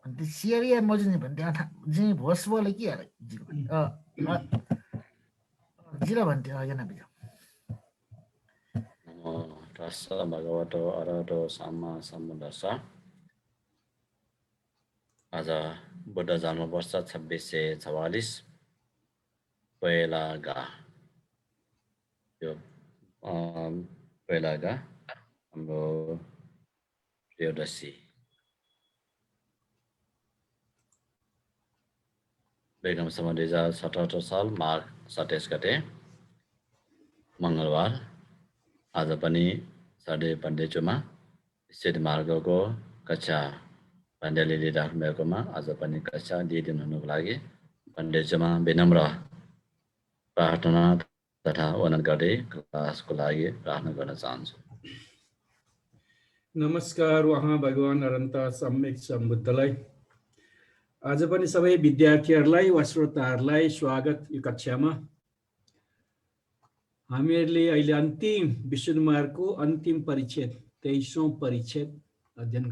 अनि सिरिया मजुनी भन्थे जी भोसबोले के अरे जिरा भन्थे yana बिजो Rasa Bhagavato Arahato Samma Sambuddhassa. आज बुद्ध जन्म वर्ष 2644 पहिलागा यो पहिलागा हाम्रो त्रयोदशी बेगम सम्म 2077 साल माघ 27 गते मंगलबार आज पनि साढे पण्डेचोमा स्थित मार्गको कक्षा पण्डेले लिइराख्नु भएकोमा आज पनि कक्षा दिइदिनु हुनुको लागि पण्डेचोमा विनम्र प्रार्थना तथा वन्दन गर्दै क्लासको लागि प्रार्थना गर्न चाहन्छु। नमस्कार वहाँ भगवान अनन्त सम्यक सम्बुद्धलाई। आज पनि सबै विद्यार्थीहरूलाई वा श्रोताहरूलाई स्वागत यो कक्षामा। हामीहरूले अहिले अन्तिम विशुद्धमार्गको अन्तिम परिच्छेद 23औं परिच्छेद अध्ययन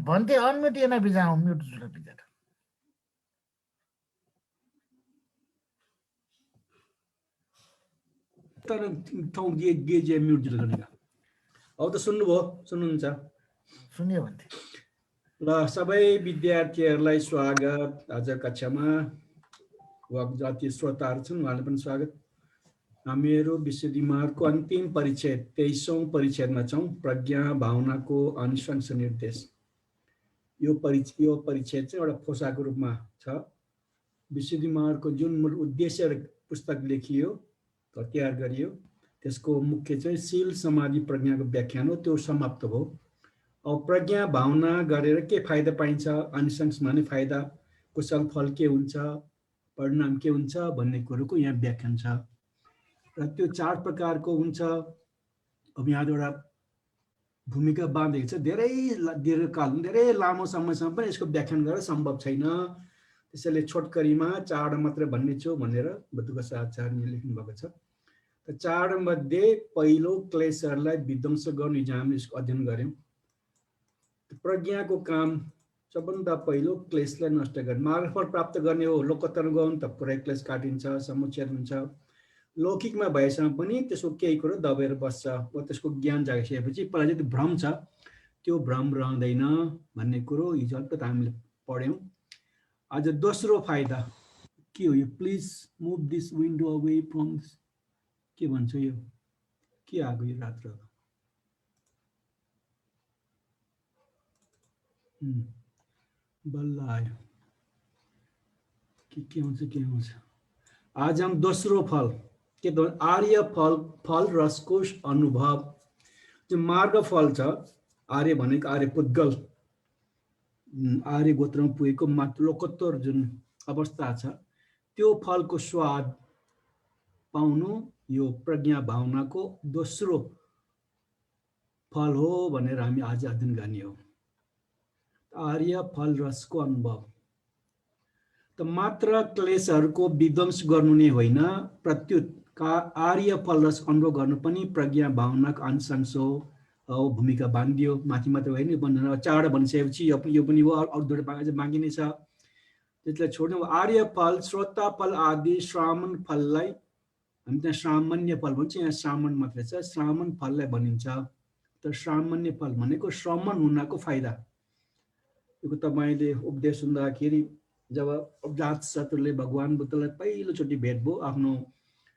भन्थे अनम्युट yana बिजा म्युट जुल बिजा तर ठाउँ दिए म्युट जुल गर्नेका अब त सुन्नुभयो सुन्नुहुन्छ सुन्यो भन्थे ल सबै विद्यार्थीहरूलाई स्वागत आज कक्षामा वा जति श्रोताहरू छन् उहाँलाई पनि स्वागत। हामीहरू विशुद्धिमार्गको अन्तिम परिच्छेद 23औं परिच्छेदमा छौँ प्रज्ञा भावनाको अनुशंस निर्देश। यो परिच्छेद चाहिँ एउटा फोसाको रूपमा छ। विशुद्धिमार्गको जुन मूल उद्देश्य पुस्तक लेखियो तयार गरियो त्यसको मुख्य चाहिँ शील समाधि प्रज्ञाको व्याख्यान हो, त्यो समाप्त भयो। अब प्रज्ञा भावना गरेर के फाइदा पाइन्छ, अनुशंस माने फाइदा, कुशल फल के हुन्छ, परिणाम के हुन्छ भन्ने कुरोको यहाँ व्याख्यान छ र त्यो 4 प्रकारको हुन्छ। अब यहाँ एउटा भूमिका बाँधेको छ, धेरै दीर्घकाल धेरै लामो समयसम्म पनि यसको व्याख्यान गर्न सम्भव छैन। त्यसैले छोटकरीमा 4 मात्र भन्ने छु भनेर बटुका आचार्यले लेख्नु भएको छ। त 4 मध्ये पहिलो क्लेशहरूलाई विध्वंस गर्ने हिजो हामीले यसको अध्ययन गर्यौं। प्रज्ञाको काम सबभन्दा पहिलो क्लेशलाई नष्ट गर्ने, मार्गफल प्राप्त गर्ने हो। लोकोत्तर गयो भने त पुरै क्लेश काटिन्छ, समुच्चेद हुन्छ। लौकिकमा भएसम्म पनि त्यसको केही कुरो दबेर बस्छ। त्यसको ज्ञान जागिसकेपछि पहिला चाहिँ भ्रम छ, त्यो भ्रम रहँदैन भन्ने कुरो हिजो अलिकति हामीले पढ्यौं। आज दोस्रो फाइदा के हो? यो please move this window away from के भन्छ, यो के आएको यो रात्र बल्ल आयो के हुन्छ के हुन्छ। आज हम दोस्रो फल के भन्छ, आर्य फल रसको अनुभव। जो मार्ग फल छ, आर्य भनेको आर्य पुद्गल, आर्य गोत्रमा पुगेको मात्र लोकोत्तर जुन अवस्था छ, त्यो फलको स्वाद पाउनु यो प्रज्ञा भावनाको दोस्रो फल हो भनेर हामी आज अध्ययन गर्ने हो। आर्य फल रसको अनुभव त मात्र क्लेशहरूको विध्वंस गर्नु नै होइन, प्रत्युत आर्य फल रस अनुभव गर्नु पनि प्रज्ञा भावनाको अंश हो। भूमिका बाँधियो, माथि मात्र होइन, भन्दैन 4 भनिसकेपछि यो पनि हो, अरू 2 बाँकी नै छ। त्यसलाई छोड्नु। आर्य फल, श्रोता फल आदि श्रामण फललाई हामी त्यहाँ सामान्य फल भन्छ, यहाँ श्रामण मात्रै छ, श्रामण फललाई भनिन्छ। तर सामान्य फल भनेको श्रमण हुनको फाइदा। यो तपाईले उपदेश सुन्दाखेरि जब अवजात शत्रुले भगवान बुद्धलाई पहिलोचोटि भेट भयो,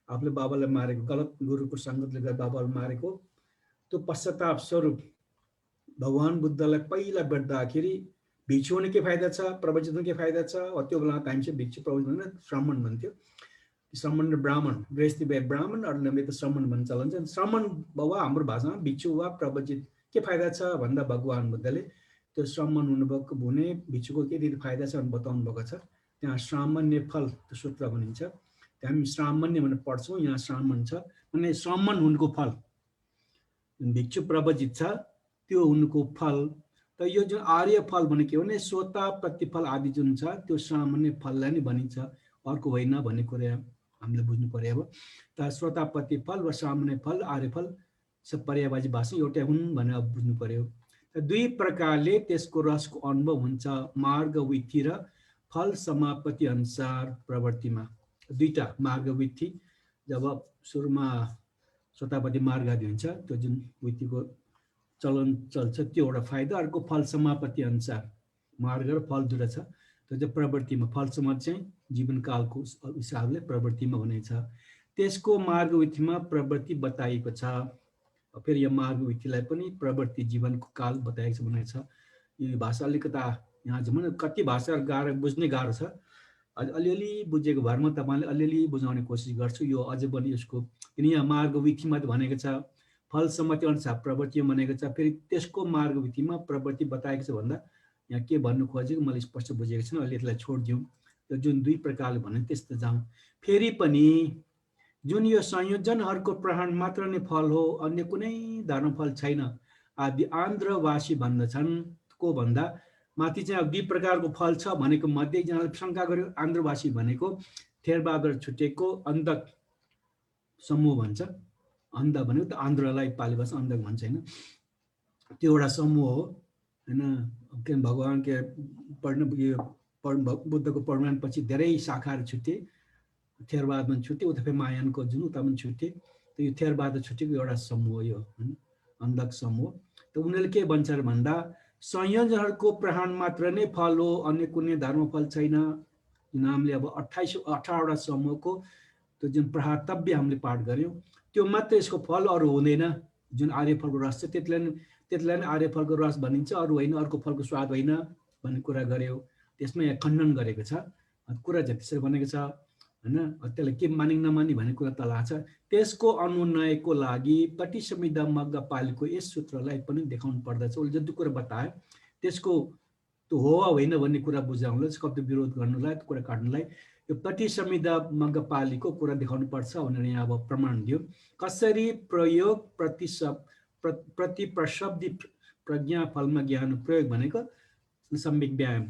आफूले बाबालाई मारेको, गलत गुरुको सङ्गतले गर्दा बाबालाई मारेको, त्यो पश्चाताप स्वरूप भगवान बुद्धलाई पहिला भेट्दाखेरि भिक्षु हुने के फाइदा छ, प्रवचन हुने के फाइदा छ। त्यो बेला हामी चाहिँ भिक्षु प्रवचन श्रामण भन्थ्यो। श्रमण र ब्राह्मण, गृहस्थी भए ब्राह्मण, अरूले त श्रमण भन्न चलन छ। श्रमण वा हाम्रो भाषामा भिक्षु वा प्रवचित के फाइदा छ भन्दा भगवान बुद्धले त्यो श्रमण हुनुभएको हुने भिक्षुको के फाइदा छ भनेर बताउनु भएको छ। त्यहाँ सामान्य फल त्यो सूत्र भनिन्छ। त्यहाँ हामी सामान्य भनेर पढ्छौँ, यहाँ श्रामण छ भने श्रमण हुनुको फल। भिक्षु प्रवचित छ त्यो हुनुको फल। त त यो जुन आर्य फल भनेको हो भने स्वता प्रतिफल आदि जुन छ त्यो सामान्य फललाई नै भनिन्छ, अर्को होइन भन्ने कुरा हामीले बुझ्नु पर्यो। अब त स्वता प्रतिफल वा सामान्य फल आर्य फल सब पर्यायवाची भाषा एउटै हुन् भनेर बुझ्नु पर्यो। दुई प्रकारले त्यसको रसको अनुभव हुन्छ, मार्ग विधि र फल समापति अनुसार प्रवृत्तिमा। दुईटा मार्ग विधि, जब सुरुमा स्वतापति मार्ग आदि हुन्छ त्यो जुन विधिको चलन चल्छ त्यो एउटा फाइदा, अर्को फल समापति अनुसार मार्ग र फल दुईटा छ, त्यो चाहिँ प्रवृत्तिमा। फल समाप्ति चाहिँ जीवनकालको हिसाबले प्रवृत्तिमा हुनेछ। त्यसको मार्ग विधिमा प्रवृत्ति बताइएको छ। फेरि यो मार्ग विधिलाई पनि प्रवृत्ति जीवनको काल बताएको छ भनेको छ। यो भाषा अलिकता यहाँ चाहिँ कति भाषा गाह्रो बुझ्ने गाह्रो छ, अलिअलि बुझेको भरमा तपाईँले अलिअलि बुझाउने कोसिस गर्छु यो अझै पनि यसको। किन यहाँ मार्ग विधिमा भनेको छ, फल सम्मति अनुसार प्रवृत्ति भनेको छ, फेरि त्यसको मार्ग विधिमा प्रवृत्ति बताएको छ भन्दा यहाँ के भन्नु खोजेको मैले स्पष्ट बुझेको छैन, अहिले यसलाई छोडिदिउँ। त्यो जुन दुई प्रकारले भने त्यस्तो जाउँ। फेरि पनि जुन यो संयोजनहरूको प्रहण मात्र नै फल हो, अन्य कुनै धर्मफल छैन आदि आन्ध्रवासी भन्दछन्। को भन्दा माथि चाहिँ अब दुई प्रकारको फल छ भनेको मध्ये एकजनाले शङ्का गर्यो, आन्ध्रवासी भनेको थेरबहादुर छुटेको अन्धक समूह भन्छ। अन्ध भनेको त आन्ध्रलाई पाली भाषा अन्धक भन्छ होइन, त्यो एउटा समूह हो होइन। के भगवान के बुद्धको परिमाणपछि धेरै शाखाहरू छुटे, थेरवादमा छुटे, उता फेरि महायानको जुन उता पनि छुटे, त्यो यो थेरवाद छुटेको एउटा समूह हो यो होइन, अन्धक समूह। त उनीहरूले के भन्छ भन्दा संयोजनहरूको प्रहण मात्र नै फल हो, अन्य कुनै धर्मफल छैन। जुन हामीले अब 18वटा समूहको त्यो जुन प्रहातव्य हामीले पाठ गऱ्यौँ त्यो मात्र यसको फल, अरू हुँदैन। जुन आर्यफलको रस छ त्यतिलाई नै आर्यफलको रस भनिन्छ, अरू होइन, अर्को फलको स्वाद होइन भन्ने कुरा गऱ्यो। त्यसमा यहाँ खण्डन गरेको छ, कुरा चाहिँ त्यसरी भनेको छ होइन। त्यसलाई के मानि नमानी भन्ने कुरा तल छ। त्यसको अनुनयको लागि पटिसंहिता मग्गपालीको यस सूत्रलाई पनि देखाउनु पर्दछ। उसले जति कुरा बतायो त्यसको त्यो हो वा होइन भन्ने कुरा बुझाउनलाई, कति विरोध गर्नुलाई, त्यो कुरा काट्नुलाई यो पटिसंहिता मग्गपालीको कुरा देखाउनु पर्छ भनेर यहाँ अब प्रमाण दियो। कसरी प्रयोग प्रतिप्रशब्दी प्रज्ञा फलमा ज्ञान प्रयोग भनेको सम्यक व्यायाम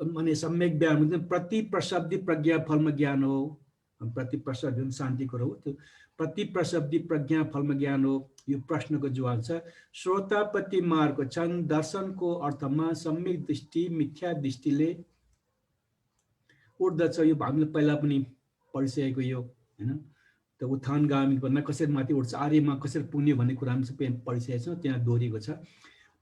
माने सम्यक व्यायाम प्रतिप्रशब्दी प्रज्ञा फलमा ज्ञान हो। प्रतिप्रशब्दी शान्तिको हो, त्यो प्रतिप्रशब्दी प्रज्ञा फलमा ज्ञान हो। यो प्रश्नको जवाब छ श्रोतापति मार्ग छन् दर्शनको अर्थमा सम्यक दृष्टि मिथ्या दृष्टिले उठ्दछ। यो हामीले पहिला पनि पढिसकेको यो होइन। त उत्थानगामी भन्दा कसरी माथि उठ्छ, आर्यमा कसरी पुग्ने भन्ने कुरा हामी सबै पढिसकेको छौँ, त्यहाँ दोहोरिएको छ।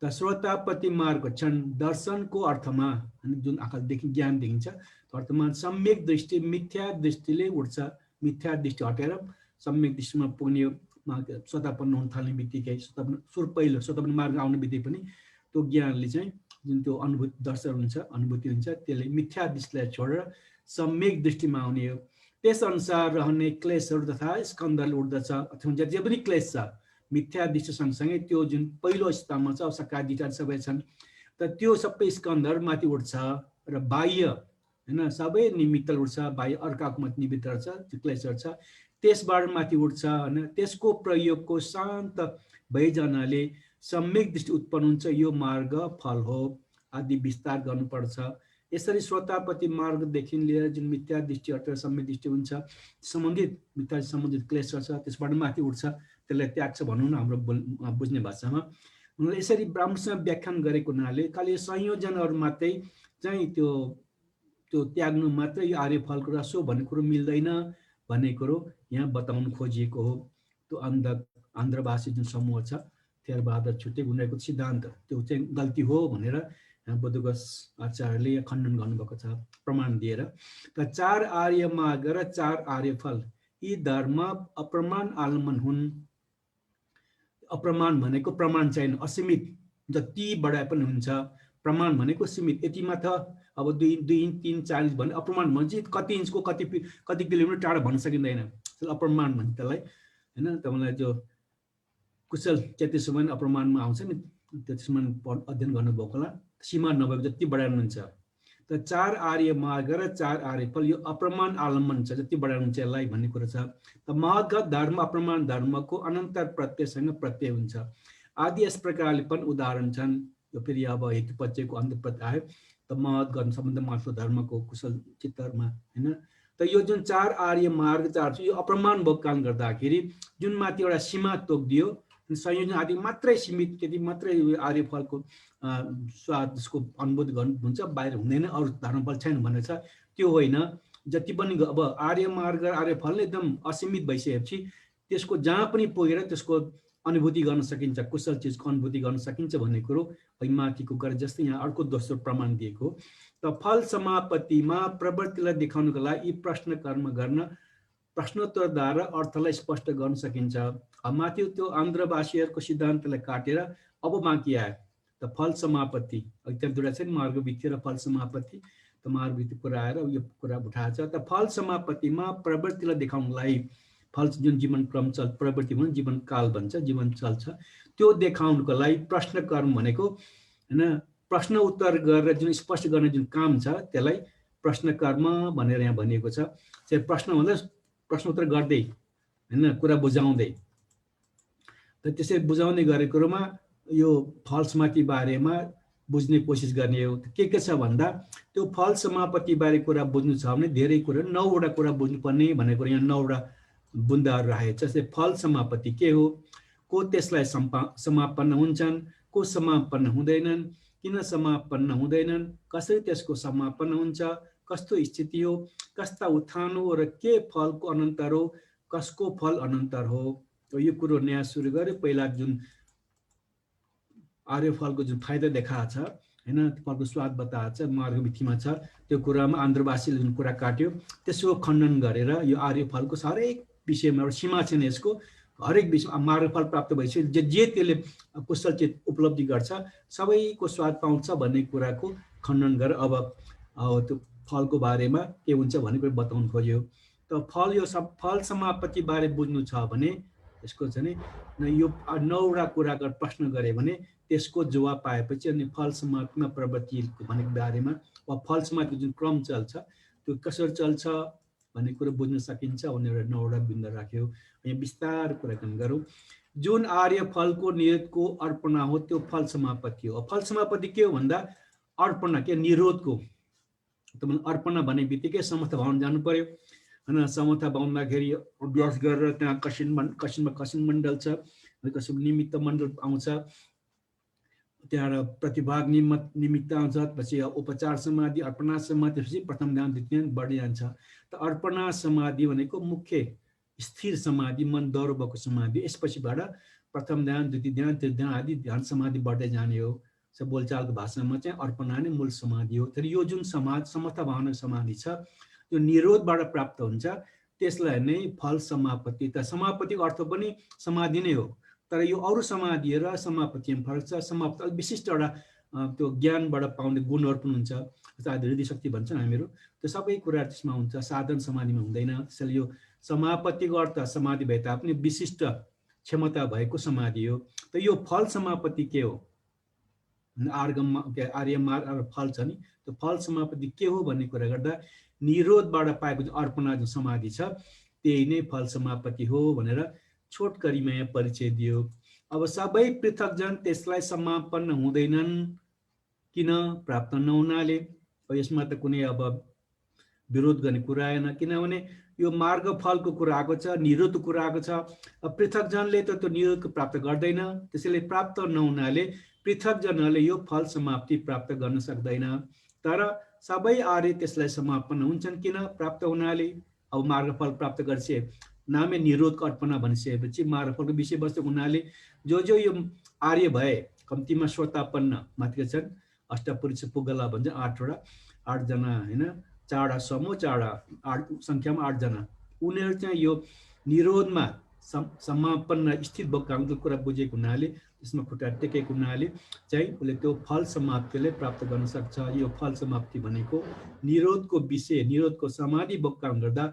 त श्रोतापति मार्ग छन् दर्शनको अर्थमा जुन आँखादेखि ज्ञान देखिन्छ अर्थमा सम्यक दृष्टि मिथ्या दृष्टिले उठ्छ। मिथ्या दृष्टि हटेर सम्यक दृष्टिमा पुग्ने स्वतापन्न हुन थाल्ने बित्तिकै पहिलो स्वतापन्न मार्ग आउने बित्तिकै पनि त्यो ज्ञानले चाहिँ जुन त्यो अनुभूति दर्शन हुन्छ, अनुभूति हुन्छ, त्यसले मिथ्या दृष्टिलाई छोडेर सम्यक दृष्टिमा आउने हो। त्यसअनुसार रहने क्लेशहरू तथा स्कन्धले उठ्दछ। अथवा जे पनि क्लेश छ मिथ्या दृष्टि सँगसँगै त्यो जुन पहिलो स्तम्भमा छ सका दिटा सबै छन्, त त्यो सबै स्कन्धहरू माथि उठ्छ र बाह्य होइन सबै निमित्त उठ्छ। बाह्य अर्काको माथि निमित्त छ, त्यो क्लेशहरू छ, त्यसबाट माथि उठ्छ होइन। त्यसको प्रयोगको शान्त भइजनाले सम्यक दृष्टि उत्पन्न हुन्छ, यो मार्ग फल हो आदि विस्तार गर्नुपर्छ। यसरी श्रोतापति मार्गदेखि लिएर जुन मिथ्या दृष्टि हटेर सम्यक दृष्टि हुन्छ, सम्बन्धित मिथ्या सम्बन्धित क्लेशहरू छ त्यसबाट माथि उठ्छ, त्यसलाई त्याग छ भनौँ न हाम्रो बुझ्ने भाषामा। उनीहरूले यसरी राम्रोसँग व्याख्यान गरेको हुनाले खालि संयोजनहरू मात्रै चाहिँ त्यो त्याग्नु मात्रै यो आर्य फलको रस हो भन्ने कुरो मिल्दैन भन्ने कुरो यहाँ बताउनु खोजिएको हो। त्यो आन्ध्रभाषी जुन समूह छ थेरबहादुर छुटे उनीहरूको सिद्धान्त त्यो चाहिँ गल्ती हो भनेर बुद्धको आचार्यले खण्डन गर्नुभएको छ प्रमाण दिएर। त 4 आर्य मार्ग र 4 आर्य फल यी धर्म अप्रमाण आलम्बन हुन्। अप्रमाण भनेको प्रमाण छैन, असीमित, जति बढाए पनि हुन्छ। प्रमाण भनेको सीमित, यतिमा त अब 2 इंच 3 4 इंच भने अप्रमाण भन्छ कति इंचको कति किलोमिटर टाढा भन्न सकिँदैन, अप्रमाण भन्छ त्यसलाई होइन। तपाईँलाई जो कुशल चेतिसम्म अप्रमाणमा आउँछ नि, त्यसमा अध्ययन गर्नुभएको होला, सीमा नभएको जति बढाउनुहुन्छ। त 4 आर्य मार्ग र 4 आर्य फल यो अप्रमाण आलम्बन छ, जति बढाउनुहुन्छ यसलाई भन्ने कुरा छ। त मार्ग धर्म अप्रमाण धर्मको अनन्तर प्रत्ययसँग प्रत्यय हुन्छ। आदि यस प्रकारले पनि उदाहरण छन्। यो फेरि अब हेतुपक्षको अन्तर्गत आयो त महत गर्न सम्बन्ध मात्र धर्मको कुशल चित्तमा हैन। त यो जुन 4 आर्य मार्ग 4 छ यो अप्रमाण भएको कारणले गर्दाखेरि जुन माथि एउटा सीमा तोकिदियो संयोजन आदि मात्रै सीमित त्यति मात्रै आर्य फलको स्वाद जसको अनुभूति गर्नु हुन्छ, बाहिर हुँदैन, अरू धर्मफल छैन भनेको छ त्यो होइन। जति पनि अब आर्य मार्ग आर्य फल एकदम असीमित भइसकेपछि त्यसको जहाँ पनि पुगेर त्यसको अनुभूति गर्न सकिन्छ, कुशल चिजको अनुभूति गर्न सकिन्छ भन्ने कुरो माथिको गरे जस्तै यहाँ अर्को दोस्रो प्रमाण दिएको। त फल समापत्तिमा प्रवृत्तिलाई देखाउनको लागि यी प्रश्न कर्म गर्न प्रश्नोत्तरद्वारा अर्थलाई स्पष्ट गर्न सकिन्छ। माथि त्यो आन्ध्रवासीहरूको सिद्धान्तलाई काटेर अब बाँकी आयो त फल समापत्ति। त्यहाँ दुईवटा छ नि, मार्गविधि र फल समापत्ति। त मार्गविधि कुरा आएर यो कुरा उठाएको छ। त फल समापत्तिमा प्रवृत्तिलाई देखाउनलाई फल जुन जीवन क्रम चल प्रवृत्ति भन्छ जीवन काल भन्छ, जीवन चल्छ, त्यो देखाउनको लागि प्रश्न कर्म भनेको हैन, प्रश्न उत्तर गरेर जुन स्पष्ट गर्ने जुन काम छ त्यसलाई प्रश्न कर्म भनेर यहाँ भनिएको छ। चाहिँ प्रश्न भन्दा प्रश्न उत्तर गर्दै हैन, कुरा बुझाउँदै। त त्यसरी बुझाउने गरेकोमा यो फल समाप्ति बारेमा बुझ्ने कोसिस गर्ने हो। के छ भन्दा त्यो फल समापत्ति बारे कुरा बुझ्नु छ भने धेरै कुरा 9वटा कुरा बुझ्नुपर्ने भनेको यहाँ 9वटा बुन्दाहरू राखेको छ। जस्तै फल समापत्ति के हो, को त्यसलाई समापन्न हुन्छन्, को समापन्न हुँदैनन्, किन समापन्न हुँदैनन्, कसरी त्यसको समापन्न हुन्छ, कस्तो स्थिति हो, कस्ता उत्थान हो र के फलको अनन्तर हो, कसको फल अनन्तर हो। यो कुरो नयाँ सुरु गरे। पहिला जुन आर्य फलको जुन फाइदा देखाएको छ हैन, फलको स्वाद बताएको छ मार्गविधिमा छ, त्यो कुरामा आन्ध्रवासीले जुन कुरा काट्यो त्यसको खण्डन गरेर यो आर्य फलको हरेक विषयमा एउटा सीमा छैन, यसको हरेक विषयमा मार्गफल प्राप्त भइसक्यो जे त्यसले कुशल चित उपलब्धि गर्छ सबैको स्वाद पाउँछ भन्ने कुराको खण्डन गरेर अब त्यो फलको बारेमा के हुन्छ भन्ने कुरा बताउनु खोज्यो। त फल यो सब फल समापत्ति बारे बुझ्नु छ भने यसको चाहिँ यो 9वटा कुरा प्रश्न गरे भने त्यसको जवाब पाएपछि अनि फल समाप्तिमा प्रवृत्तिको भनेको बारेमा वा फल समाप्तिको जुन क्रम चल्छ त्यो कसरी चल्छ भन्ने कुरा बुझ्न सकिन्छ भनेर 9वटा बिन्दु राख्यो। यहाँ विस्तार कुराकानी गरौँ। जुन आर्य फलको निरोधको अर्पणा हो त्यो फल समापत्ति हो। फल समापत्ति के हो भन्दा अर्पणा के निरोधको अर्पणा भन्ने बित्तिकै समर्थ भवन जानु पर्यो हैन। समर्थ भवनदाखेरि अभ्यास गरेर त्यहाँ कसिन मण्डल छ, कसै निमित्त मण्डल आउँछ, त्यहाँ प्रतिभाग निमित्त आउँछ, पछि उपचार समाधि, अर्पणा समाधि, त्यसपछि प्रथम ध्यान द्वितीय बढी जान्छ। त अर्पणा समाधि भनेको मुख्य स्थिर समाधि, मन दौरो भएको समाधि। यसपछिबाट प्रथम ध्यान द्वितीय ध्यान तृतीय ध्यान आदि ध्यान समाधि बढ्दै जाने हो। बोलचालको भाषामा चाहिँ अर्पणा नै मूल समाधि हो। तर यो जुन समर्थ भावना समाधि छ यो निरोधबाट प्राप्त हुन्छ, त्यसलाई नै फल समापत्ति। त समापत्तिको अर्थ पनि समाधि नै हो, तर यो अरू समाधि र समापत्तिमा फरक छ। समापत्ति अलिक विशिष्ट एउटा त्यो ज्ञानबाट पाउने गुणहरू पनि हुन्छ, हृदय शक्ति भन्छन् हामीहरू, त्यो सबै कुरा त्यसमा हुन्छ, साधन समाधिमा हुँदैन। त्यसैले यो समापत्तिको अर्थ समाधि भए तापनि विशिष्ट क्षमता भएको समाधि हो। त यो फल समापत्ति के हो, आर्य मार्ग फल छ नि, त्यो फल समापत्ति के हो भन्ने कुरा गर्दा निरोधबाट पाएको जुन अर्पणा जुन समाधि छ त्यही नै फल समापत्ति हो भनेर छोटकरीमा यहाँ परिचय दियो। अब सबै पृथकजन त्यसलाई समापन्न हुँदैनन् किन, प्राप्त नहुनाले। यसमा त कुनै अब विरोध गर्ने कुरा आएन, किनभने यो मार्ग फलको कुरा आएको छ, निरोधको कुरा आएको छ। पृथकजनले त त्यो निरोधको प्राप्त गर्दैन, त्यसैले प्राप्त नहुनाले पृथकजनहरूले यो फल समाप्ति प्राप्त गर्न सक्दैन। तर सबै आर्य त्यसलाई समापन्न हुन्छन् किन, प्राप्त हुनाले। अब मार्गफल प्राप्त गर्छ नामै निरोधको अर्पणा भनिसकेपछि मार्गफलको विषयवस्तु हुनाले जो यो आर्य भए कम्तीमा श्रोतापन्न माथिका छन्, अष्टपुरुष पुगला भन्छ 8जना हैन, 4वटा समूह 8 सङ्ख्यामा 8 जना, उनीहरू चाहिँ यो निरोधमा समापन्न स्थित भएको कुरा बुझेको हुनाले, त्यसमा खुट्टा टेकेको हुनाले चाहिँ उसले त्यो फल समाप्तिले प्राप्त गर्न सक्छ। यो फल समाप्ति भनेको निरोधको विषय, निरोधको समाधि भोग गर्दा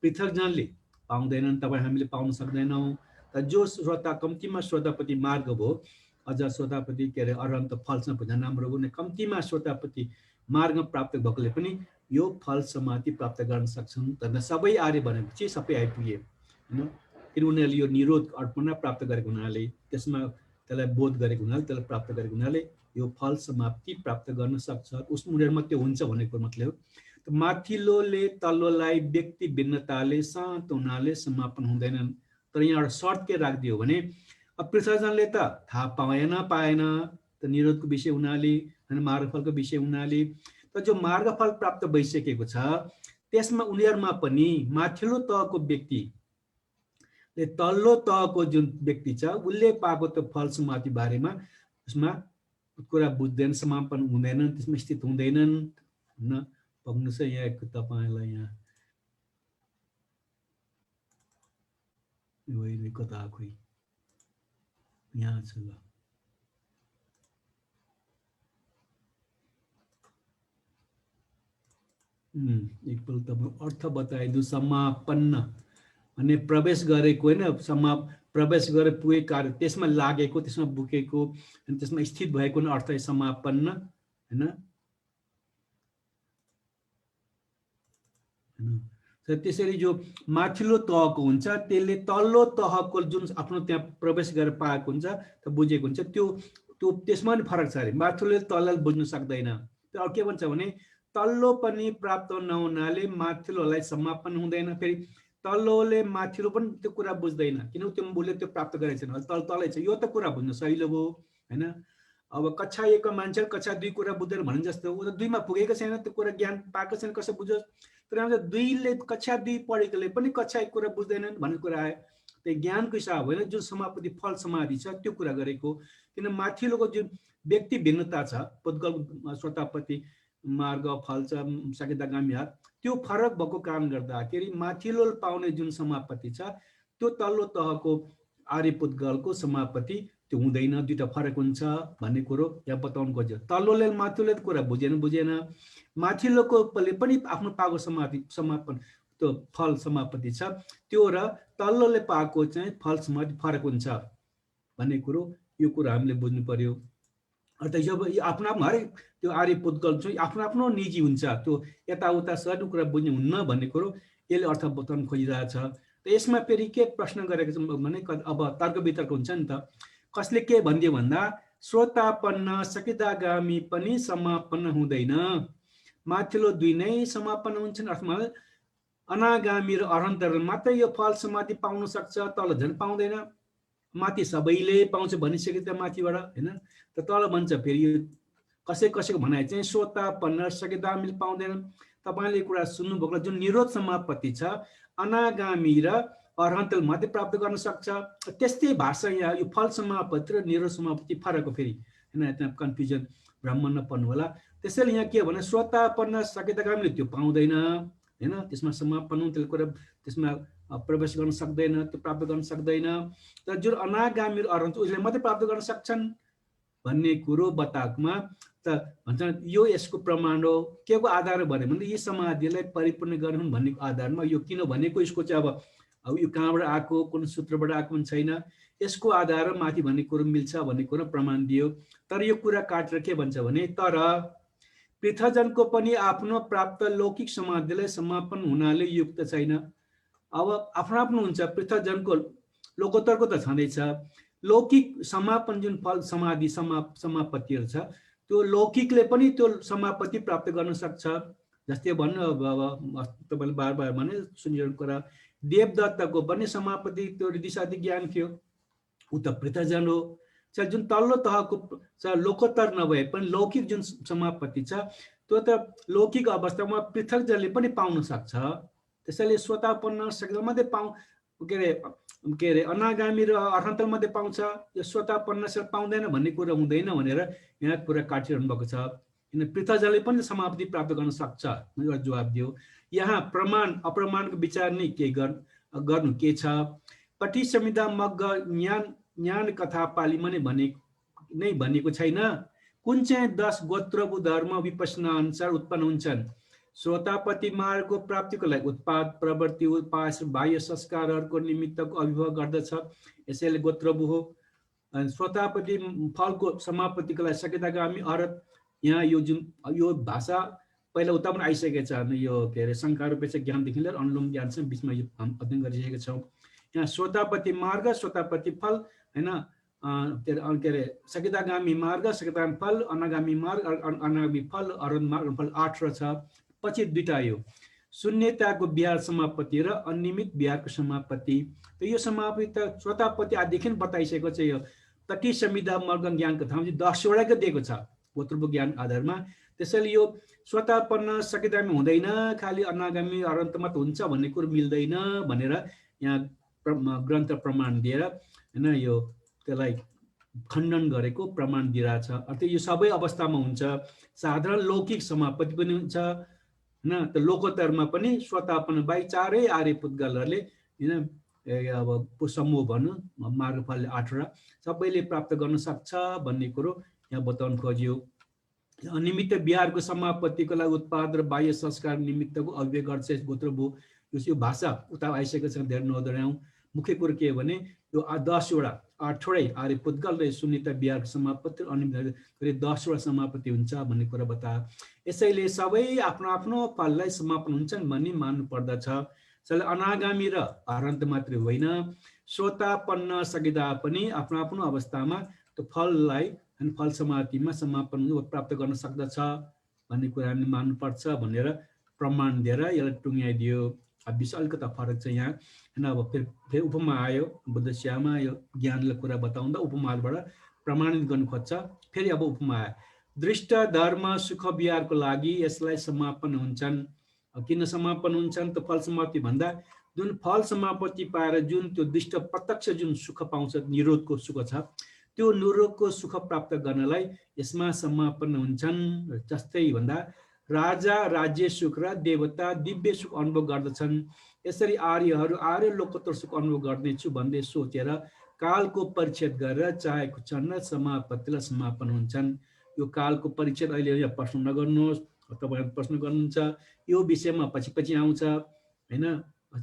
पृथकजनले पाउँदैनन्, तपाईँ हामीले पाउन सक्दैनौँ। त जो श्रोता कम्तीमा श्रोतापति मार्ग भयो, अझ श्रोतापति के अरे अरहन्त फलसँग भुजा नाम रोग कम्तीमा श्रोतापति मार्ग प्राप्त भएकोले पनि यो फल समाधि प्राप्त गर्न सक्छन्। तर सबै आर्य भनेपछि सबै आइपुगे हैन, किन उनीहरूले यो निरोध अर्पणा प्राप्त गरेको हुनाले। त्यसमा त्यसलाई बोध गरेको हुनाले त्यसलाई प्राप्त गरेको हुनाले यो फल समाप्ति प्राप्त गर्न सक्छ उस उनीहरूमा त्यो हुन्छ भनेको मतलब हो। माथिल्लोले तल्लोलाई व्यक्ति भिन्नताले शान्त हुनाले समापन हुँदैनन्। तर यहाँ एउटा सर्ट के राखिदियो भने पृथ्वीजनले त थाहा पाएन त निरोधको विषय हुनाले होइन मार्गफलको विषय हुनाले। तर जो मार्गफल प्राप्त भइसकेको छ त्यसमा उनीहरूमा पनि माथिल्लो तहको व्यक्ति तल्लो तहको जुन व्यक्ति छ उसले पाएको त्यो फल समाप्ति बारेमा उसमा कुरा बुझ्दैन, समापन हुँदैनन्, त्यसमा स्थित हुँदैनन् होइन। भन्नुहोस् है यहाँ तपाईँलाई यहाँ कता खोइ यहाँ छ ल एकपल्ट अर्थ बताइदिनु। समापन्न भने प्रवेश गरेको होइन, प्रवेश गरे पुगेको कार्य त्यसमा लागेको त्यसमा बुकेको अनि त्यसमा स्थित भएको अर्थ समापन्न होइन। त्यसरी जो माथिल्लो तहको हुन्छ त्यसले तल्लो तहको जुन आफ्नो त्यहाँ प्रवेश गरेर पाएको हुन्छ त बुझेको हुन्छ त्यो त्यसमा पनि फरक छ अरे। माथिल्लोले तल्लोलाई बुझ्न सक्दैन। त्यो के भन्छ भने तल्लो पनि प्राप्त नहुनाले माथिल्लोलाई समापन हुँदैन। फेरि तल्लोले माथिल्लो पनि त्यो कुरा बुझ्दैन किनभने त्यो उसले त्यो प्राप्त गरेको छैन, तलै छ। यो त कुरा बुझ्नु सहिलो भयो होइन। अब कक्षा 1 को मान्छेले कक्षा 2 कुरा बुझ्दैन भने जस्तो उ त 2 मा पुगेको छैन, त्यो कुरा ज्ञान पाएको छैन, कसो बुझोस्। तर हाम्रो 2 ले कक्षा 2 पढेकोले पनि कक्षा 1 कुरा बुझ्दैनन् भन्ने कुरा आयो। त्यो ज्ञानको हिसाब होइन, जुन समापति फल समाधि छ त्यो कुरा गरेको। किन माथिल्लोको जुन व्यक्ति भिन्नता छ, पुद्गल स्वतापति मार्ग फल छ सकिदागामी हात, त्यो फरक भएको कारण गर्दाखेरि माथिल्लो पाउने जुन समापति छ त्यो तल्लो तहको आर्य पुद्गलको समापति त्यो हुँदैन, दुईटा फरक हुन्छ भन्ने कुरो यहाँ बताउनु खोज्यो। तल्लोले माथिल्लो कुरा बुझेन, माथिल्लोको पनि आफ्नो पाएको समापन त्यो फल समापति छ त्यो र तल्लोले पाएको चाहिँ फल समापति फरक हुन्छ भन्ने कुरो, यो कुरा हामीले बुझ्नु पर्यो। अर्थात् जब आफ्नो हरेक त्यो आर्य पुद्गल चाहिँ आफ्नो आफ्नो निजी हुन्छ, त्यो यताउता सर्नु कुरा बुझ्ने हुन्न भन्ने कुरो यसले अर्थ बताउन खोजिरहेछ। त यसमा फेरि के प्रश्न गरेको छ भने अब तर्क वितर्क हुन्छ नि त। कसले के भनिदियो भन्दा श्रोतापन्न सकिदागामी पनि समापन्न हुँदैन, माथिल्लो 2 नै समापन्न हुन्छन्। अर्थमा अनागामी र अरहन्तले मात्रै यो फल समाधि पाउन सक्छ, तल झन् पाउँदैन। माथि सबैले पाउँछ भनिसकेको त माथिबाट होइन। त तल भन्छ फेरि कसैको भनाइ चाहिँ श्रोतापन्न सकिदागामी पाउँदैन। तपाईँले कुरा सुन्नुभएको जुन निरोध समापति छ अनागामी र अरहन्तले मात्रै प्राप्त गर्न सक्छ। त्यस्तै भाषा यहाँ यो फल समापति र निरोध समापति फरक हो फेरि होइन। त्यहाँ कन्फ्युजन ब्राह्मण नपर्नु होला। त्यसैले यहाँ के भने श्रोतापन्न सकिदागामीले त्यो पाउँदैन होइन, त्यसमा समापन त्यसले कुरा त्यसमा प्रवेश गर्न सक्दैन, त्यो प्राप्त गर्न सक्दैन। तर जुन अनागामी र अरहन्त उसले मात्रै प्राप्त गर्न सक्छन् भन्ने कुरो बताएकोमा त भन्छ यो यसको प्रमाण हो। के को आधार भन्यो भने यी समाधिलाई परिपूर्ण गर्नु भन्नेको आधारमा यो किन भनेको यसको चाहिँ अब यो कहाँबाट आएको कुन सूत्रबाट आएको पनि छैन, यसको आधार माथि भन्ने कुरो मिल्छ भन्ने कुरो प्रमाण दियो। तर यो कुरा काटेर के भन्छ भने तर पृथ्वीजनको पनि आफ्नो प्राप्त लौकिक समाधिलाई समापन हुनाले युक्त छैन। अब आफ्नो आफ्नो हुन्छ, पृथ्वीजनको लोकोत्तरको त छँदैछ, लौकिक समापन जुन फल समाधि समापतिहरू छ त्यो लौकिकले पनि त्यो समापति प्राप्त गर्न सक्छ। जस्तै भन्नु अब तपाईँले बार भने सुनिरहनु कुरा देवदत्तको पनि समापति त्यो दिशादि ज्ञान थियो, ऊ त पृथ्वीजन हो। जुन तल्लो तहको लोकोत्तर नभए पनि लौकिक जुन समापति छ त्यो त लौकिक अवस्थामा पृथ्वीजनले पनि पाउन सक्छ। त्यसैले स्वतापन्न सकिदा मात्रै के अरे अनागामी र अरहन्त मात्रै पाउँछ, यो स्वतापन्न पाउँदैन भन्ने कुरा हुँदैन भनेर यहाँ कुरा काटिरहनु भएको छ। किन पृथ्वीजनले पनि समाप्ति प्राप्त गर्न सक्छ एउटा जवाब दियो। यहाँ प्रमाण अप्रमाणको विचार नै के गर्नु के छ। पटी संहिता मग्ग ज्ञान कथा पालीमा नै भनेको छैन कुन चाहिँ 10 गोत्रको धर्म विपसना अनुसार उत्पन्न हुन्छन्। श्रोतापति मार्गको प्राप्तिको लागि उत्पाद प्रवृत्ति उपास बाह्य संस्कारहरूको निमित्तको अभिभव गर्दछ, यसैले गोत्रबु हो। श्रोतापति फलको समापतिको लागि सकिदागामी अरहत, यहाँ यो जुन यो भाषा पहिला उता पनि आइसकेको छ। यो के अरे शङ्कारोपेक्ष ज्ञानदेखि लिएर अनुलोम ज्ञानसम्म बिचमा यो अध्ययन गरिसकेका छौँ। यहाँ श्रोतापति मार्ग श्रोतापति फल होइन के अरे सकितागामी मार्ग सकितागामी फल अनागामी मार्ग अनागामी फल अरुण मार्ग फल 8 र छ पछि दुईटा यो शून्यताको बिहार समापत्ति र अनियमित बिहारको समापत्ति त यो समापत्ति त स्वतापत्ति आदिदेखि बताइसकेको छ यो तटी संविधा मार्ग ज्ञानको ठाउँमा 10 वटाको दिएको छ गोत्रको ज्ञान आधारमा त्यसैले यो स्वतापन्न सकितागामी हुँदैन खालि अनागामी अनन्त मात्र हुन्छ भन्ने कुरो मिल्दैन भनेर यहाँ ग्रन्थ प्रमाण दिएर हैन यो त्यसलाई खण्डन गरेको प्रमाण दिइरहेछ अर्थात् यो सबै अवस्थामा हुन्छ साधारण लौकिक समापत्ति पनि हुन्छ हैन त लोकोत्तरमा पनि स्वतापन्न बाई चारै आर्य पुद्गलहरूले हैन अब समूह भन्नु मार्गफल 8 सबैले प्राप्त गर्न सक्छ भन्ने कुरो यहाँ बताउन खोजियो अनियमित बिहारको समापत्तिको लागि उत्पाद र बाह्य संस्कार निमित्तको अभिव्यक्त गर्छ गोत्र भो यो भाषा उता आइसकेको छ धेरै नदर्याउँ मुख्य कुरो के हो भने यो 10 वटा 8 वटै आर्य पुद्गल र शून्यता बिहारको समापत्ति अनियमित 10 वटा समापत्ति हुन्छ भन्ने कुरा बताए यसैले सबै आफ्नो आफ्नो फललाई समापन हुन्छन् भन्ने मान्नु पर्दछ त्यसैले अनागामी र अनन्त मात्रै होइन श्रोतापन्न सकिदा पनि आफ्नो आफ्नो अवस्थामा त्यो फललाई अनि फल समाप्तिमा समापन प्राप्त गर्न सक्दछ भन्ने कुरा हामीले मान्नुपर्छ भनेर प्रमाण दिएर यसलाई टुङ्ग्याइदियो अब विषय अलिकता फरक छ यहाँ हैन अब फेरि उपमा आयो बुद्ध श्यामा यो ज्ञानले कुरा बताउँदा उपमाबाट प्रमाणित गर्न खोज्छ फेरि अब उपमा आयो दृष्ट धर्म सुख विहारको लागि यसलाई समापन हुन्छन् किन समापन हुन्छन् त फल समाप्ति भन्दा जुन फल समापत्ति पाएर जुन त्यो दृष्ट प्रत्यक्ष जुन सुख पाउँछ निरोधको सुख छ त्यो निरोधको सुख प्राप्त गर्नलाई यसमा समापन हुन्छन् जस्तै भन्दा राजा राज्य सुख र देवता दिव्य सुख अनुभव गर्दछन् यसरी आर्यहरू आर्य लोकोत्तर सुख अनुभव गर्नेछु भन्दै सोचेर कालको परिच्छेद गरेर चाहेको क्षण समापत्तिलाई समापन हुन्छन् यो कालको परिच्छेद अहिले यहाँ प्रश्न नगर्नुहोस् तपाईहरु प्रश्न गर्नुहुन्छ यो विषयमा पछि आउँछ हैन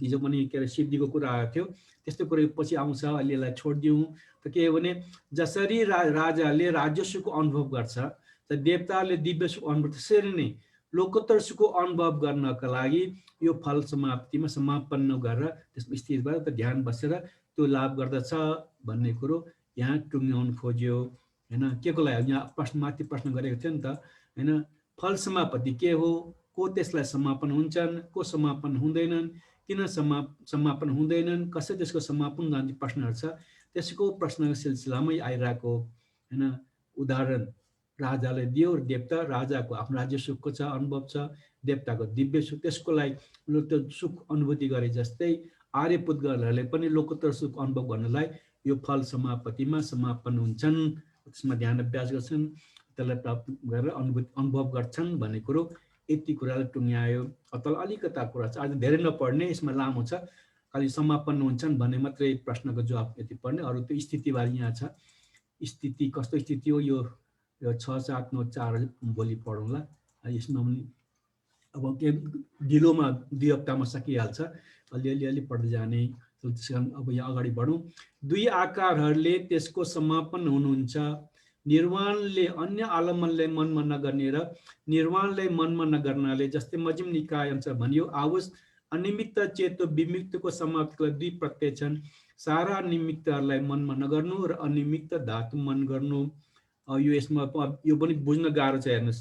हिजो पनि के अरे सिद्धिको कुरा आएको थियो त्यस्तो कुरा पछि आउँछ अहिले यसलाई छोड्दिउँ त के हो भने जसरी राजाले राज्य सुखको अनुभव गर्छ त देवताले दिव्य सुख अनुभव त्यसरी नै लोकोत्तर सुखको अनुभव गर्नका लागि यो फल समाप्तिमा समापन गरेर त्यसमा स्थित भएर त ध्यान बसेर त्यो लाभ गर्दछ भन्ने कुरो यहाँ टुङ्ग्याउन खोज्यो हैन के को लागि यहाँ प्रश्नमाथि प्रश्न गरेको थियो नि त हैन फल समापत्ति के हो को त्यसलाई समापन हुन्छन् को समापन हुँदैनन् किन समापन हुँदैनन् कसरी त्यसको समापन गर्ने प्रश्नहरू छ त्यसको प्रश्नको सिलसिलामै आइरहेको हैन उदाहरण राजाले दियो देवता राजाको आफ्नो राज्य सुखको छ अनुभव छ देवताको दिव्य सुख त्यसको लागि त्यो सुख अनुभूति गरे जस्तै आर्य पुद्गलहरूले पनि लोकोत्तर सुख अनुभव गर्नलाई यो फल समापत्तिमा समापन हुन्छन् त्यसमा ध्यान अभ्यास गर्छन् त्यसलाई प्राप्त गरेर अनुभव गर्छन् भन्ने कुरो यति कुराले टुङ्ग्यायो तल अलिकता कुरा छ आज धेरै नपढ्ने यसमा लामो छ खालि समापन हुन्छन् भन्ने मात्रै प्रश्नको जवाब यति पढ्ने अरू त्यो स्थितिबारे यहाँ छ स्थिति कस्तो स्थिति हो यो 6 7 9 4 भोलि पढौँला यसमा पनि अब के ढिलोमा 2 हप्तामा सकिहाल्छ अलि पढ्दै जाने अब यहाँ अगाडि बढौँ दुई आकारहरूले त्यसको समापन हुनुहुन्छ निर्वाणले अन्य आलमनले मनमा नगर्ने र निर्वाणले मनमा नगर्नाले जस्तै मजिम निकाय अनुसार भनियो आवश्य अनिमित्त चेतो विमुक्तको समाप्तिको दुई प्रत्यय छन् सारा निमित्तहरूलाई मनमा नगर्नु र अनिमित्त धातु मन गर्नु यो यसमा यो पनि बुझ्न गाह्रो छ हेर्नुस्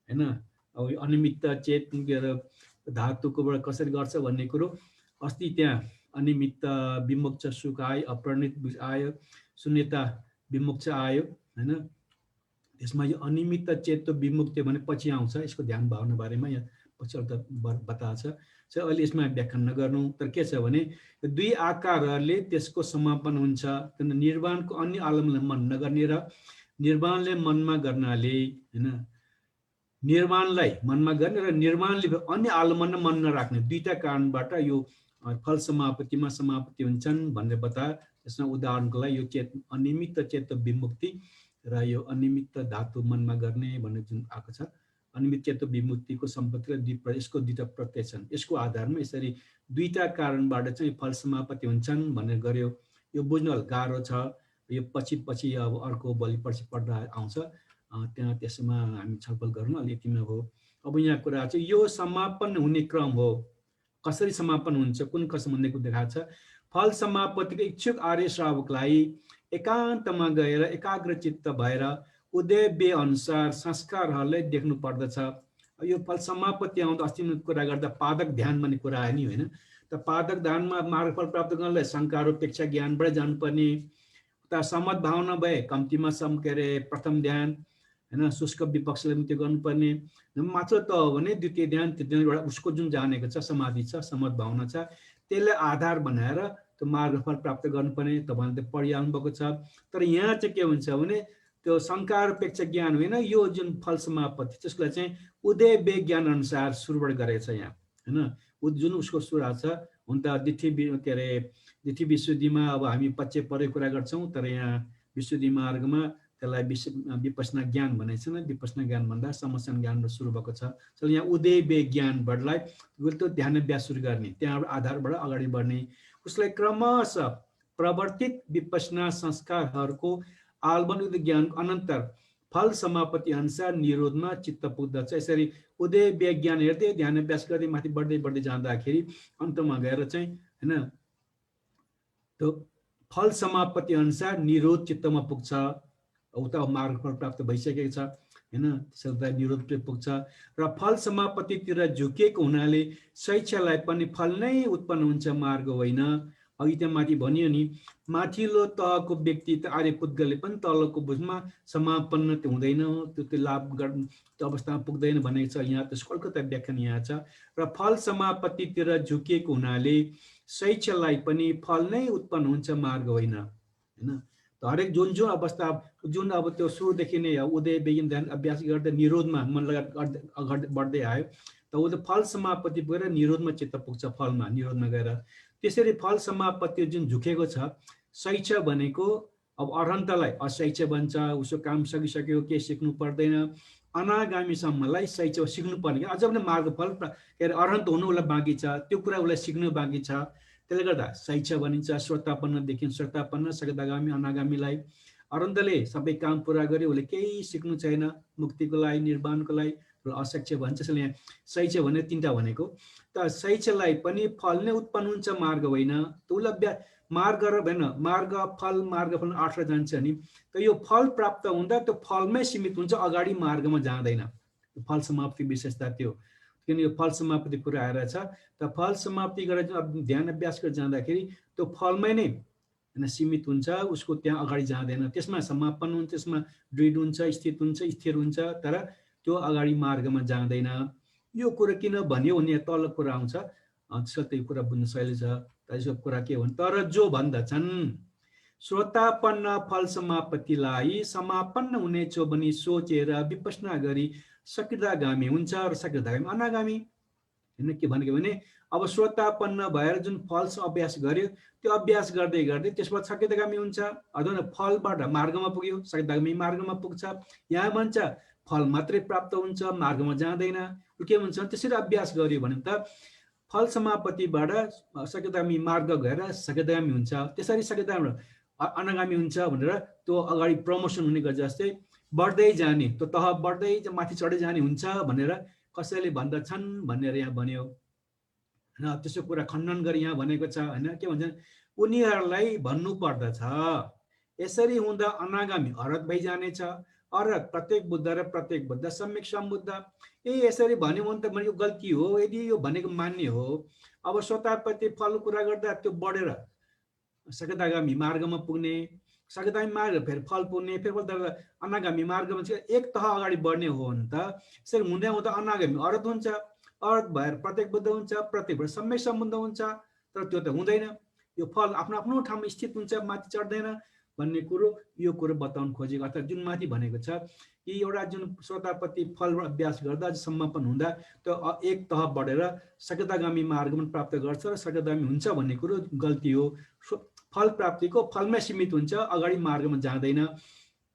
हैन अब अनिमित्त चेत धातुकोबाट कसरी गर्छ भन्ने कुरो अस्ति त्यहाँ अनिमित्त विमुक्त सुख आयो अप्रणित आयो शून्यता विमुक्त आयो हैन त्यसमा यो अनिमित्त चेतो विमुक्त भने पछि आउँछ यसको ध्यान भावना बारेमा यहाँ पछि अझ बताएको छ चाहिँ अहिले यसमा व्याख्या नगर्नु तर के छ भने दुई आकारहरूले त्यसको समापन हुन्छ किन निर्वाणको अन्य आलमले मन नगर्ने र निर्वाणले मनमा गर्नाले हैन निर्वाणलाई मनमा गर्ने र निर्वाणले अन्य आलमन मन नराख्ने दुईटा कारणबाट यो फल समापत्तिमा समापत्ति हुन्छन् भनेर बताए त्यसमा उदाहरणको लागि यो चेत अनिमित्त चेतो विमुक्ति र यो अनिमित्त धातु मनमा गर्ने भन्ने जुन आएको छ अनिमित्त चेतो विमुक्तिको सम्पत्ति यसको दुईटा प्रत्यय छन् यसको आधारमा यसरी दुईटा कारणबाट चाहिँ फल समापत्ति हुन्छन् भनेर गर्यो यो बुझ्न गाह्रो छ यो पछि अब अर्को भोलि पछि पढ्दा आउँछ त्यहाँ त्यसमा हामी छलफल गरौँ अलि यतिमा हो अब यहाँ कुरा चाहिँ यो समापन हुने क्रम हो कसरी समापन हुन्छ कुन कसम भन्ने कुरा देखाएको छ फल समापत्तिको इच्छुक आर्य श्रावकलाई एकान्तमा गएर एकाग्रचित्त भएर उदय अनुसार संस्कारहरूलाई देख्नु पर्दछ। यो फल समापत्ति आउँदा अस्ति कुरा गर्दा पादक ध्यान भन्ने कुरा आयो नि होइन। त पादक ध्यानमा मार्गफल प्राप्त गर्नलाई शङ्कारोपेक्षा ज्ञानबाटै जानुपर्ने। उता समत भावना भए कम्तीमा के अरे प्रथम ध्यान होइन, शुष्क विपक्षले पनि त्यो गर्नुपर्ने। मात्र त हो भने द्वितीय ध्यान, तृतीय एउटा उसको जुन जानेको छ समाधि छ, समत भावना छ, त्यसलाई आधार बनाएर त्यो मार्गफल प्राप्त गर्नुपर्ने। तपाईँले त पढिहाल्नु भएको छ। तर यहाँ चाहिँ के हुन्छ भने त्यो शङ्कारोपेक्ष ज्ञान होइन, यो जुन फल समापत्ति त्यसलाई चाहिँ उदय ज्ञान अनुसार सुरुबाट गरेको छ यहाँ होइन। जुन उसको सुरु छ हुन त के अरे दिठी विशुद्धिमा अब हामी पछि परे कुरा गर्छौँ, तर यहाँ विशुद्धि मार्गमा त्यसलाई विपसना ज्ञान भनेको छैन। विपसना ज्ञान भन्दा समसन ज्ञानबाट सुरु भएको छ। चल यहाँ उदय ज्ञानबाटलाई त्यो ध्यान अभ्यास सुरु गर्ने, त्यहाँबाट आधारबाट अगाडि बढ्ने। उसलाई क्रमशः प्रवर्तित विपसना संस्कारहरूको आलबन ज्ञान अनन्तर फल समापत्ति अनुसार निरोधमा चित्त पुग्दछ। यसरी उदय ज्ञान हेर्दै ध्यान अभ्यास गर्दै माथि बढ्दै बढ्दै जाँदाखेरि अन्तमा गएर चाहिँ होइन त्यो फल समापत्ति अनुसार निरोध चित्तमा पुग्छ। उता मार्गफल प्राप्त भइसकेको छ होइन, त्यसैले निरोध पुग्छ। र फल समापत्तितिर झुकिएको हुनाले शैक्षालाई पनि फल नै उत्पन्न हुन्छ, मार्ग होइन। अघि त्यहाँ माथि भनियो नि, माथिल्लो तहको व्यक्ति त आर्य पुद्गलले पनि तलको बुझमा समापन्न त्यो हुँदैन, त्यो लाभ त्यो अवस्थामा पुग्दैन भनेको छ। यहाँ त्यसको अलिकति व्याख्यान यहाँ छ। र फल समापत्तितिर झुकिएको हुनाले शैक्षालाई पनि फल नै उत्पन्न हुन्छ, मार्ग होइन होइन। हरेक जुन अवस्था जुन अब त्यो सुरुदेखि नै उदय विज्ञान ध्यान अभ्यास गर्दै निरोधमा मन लगाएर अगाडि बढ्दै आयो त उसले फल समापत्ति पुगेर निरोधमा चित्त पुग्छ, फलमा निरोधमा गएर। त्यसरी फल समापत्ति जुन झुकेको छ, शैक्षा भनेको अब अरहन्तलाई अशैक्षा भन्छ, उसको काम सकिसक्यो, के सिक्नु पर्दैन। अनागामीसम्मलाई शैक्षा सिक्नु पर्ने, अझ पनि मार्गफल के अरे अरहन्त हुनु उसलाई बाँकी छ, त्यो कुरा उसलाई सिक्नु बाँकी छ। त्यसले गर्दा शैक्षा भनिन्छ। श्रोतापन्नदेखि श्रोतापन्न, सगदागामी अनागामीलाई। अरहन्तले सबै काम पुरा गरे, उसले केही सिक्नु छैन मुक्तिको लागि, निर्वाणको लागि, अशैक्षा भन्छ। त्यसले यहाँ शैक्षा भने तिनवटा भनेको। त शैक्षालाई पनि फल नै उत्पन्न हुन्छ, मार्ग होइन। त उसलाई मार्ग र होइन मार्ग फल 8 जान्छ नि, त यो फल प्राप्त हुँदा त्यो फलमै सीमित हुन्छ, अगाडि मार्गमा जाँदैन। फल समाप्ति विशेषता त्यो, किन यो फल समाप्ति कुरा आएर छ। त फल समाप्ति गरेर ध्यान अभ्यास गरेर जाँदाखेरि त्यो फलमै नै होइन सीमित हुन्छ, उसको त्यहाँ अगाडि जाँदैन। त्यसमा समापन हुन्छ, त्यसमा दृढ हुन्छ, स्थित हुन्छ, स्थिर हुन्छ, तर त्यो अगाडि मार्गमा जाँदैन। यो कुरा किन भन्यो भने तल कुरा आउँछ, त्यसले त्यो कुरा बुझ्न शैली छ। त्यसको कुरा के हो तर जो भन्दछन् श्रोतापन्न फल समापत्तिलाई समापन्न हुनेछ भनी सोचेर विपसना गरी सकृदागामी हुन्छ र सकृदागामी अनागामी। होइन के भनेको भने अब श्रोतापन्न भएर जुन फल अभ्यास गर्यो, त्यो अभ्यास गर्दै गर्दै त्यसबाट सकृदागामी हुन्छ, अथवा फलबाट मार्गमा पुग्यो, सकृदागामी मार्गमा पुग्छ। यहाँ भन्छ फल मात्रै प्राप्त हुन्छ, मार्गमा जाँदैन। के भन्छ त्यसरी अभ्यास गर्यो भने त फल समापत्तिबाट सकृदागामी मार्ग गएर सकृदागामी हुन्छ, त्यसरी सकृदागामी अनागामी हुन्छ भनेर त्यो अगाडि प्रमोसन हुने गरे जस्तै बढ्दै जाने, त्यो तह बढ्दै माथि चढ्दै जाने हुन्छ भनेर कसैले भन्दछन् भनेर यहाँ भन्यो होइन। त्यसो कुरा खण्डन गरी यहाँ भनेको छ होइन। के भन्छ उनीहरूलाई भन्नु पर्दछ यसरी हुँदा अनागामी अरहत भइजानेछ। अरहत प्रत्येक बुद्ध र प्रत्येक बुद्ध सम्यक सम्बुद्ध। यसरी भन्यो भने त यो गल्ती हो, यदि यो भनेको मान्य हो। अब श्रोतापत्ति फल कुरा गर्दा त्यो बढेर सकृदागामी मार्गमा पुग्ने, सकृदागामी मार्ग फेरि फल पुग्ने, फेरि अनागामी मार्गमा चाहिँ एक तह अगाडि बढ्ने हो भने त यसरी हुँदै हुँदा अनागामी अरहत हुन्छ, अरहत भएर प्रत्येक बुद्ध हुन्छ, प्रत्येकबाट सम्यक सम्बन्ध हुन्छ। तर त्यो त हुँदैन, यो फल आफ्नो आफ्नो ठाउँमा स्थित हुन्छ, माथि चढ्दैन भन्ने कुरो यो कुरो बताउन खोजेको। अर्थात् जुन माथि भनेको छ कि एउटा जुन श्रोतापत्ति फल अभ्यास गर्दा समापन हुँदा त्यो एक तह बढेर सकृदागामी मार्गमा प्राप्त गर्छ र सकृदागामी हुन्छ भन्ने कुरो गल्ती हो। फल प्राप्तिको फलमै सीमित हुन्छ, अगाडि मार्गमा जाँदैन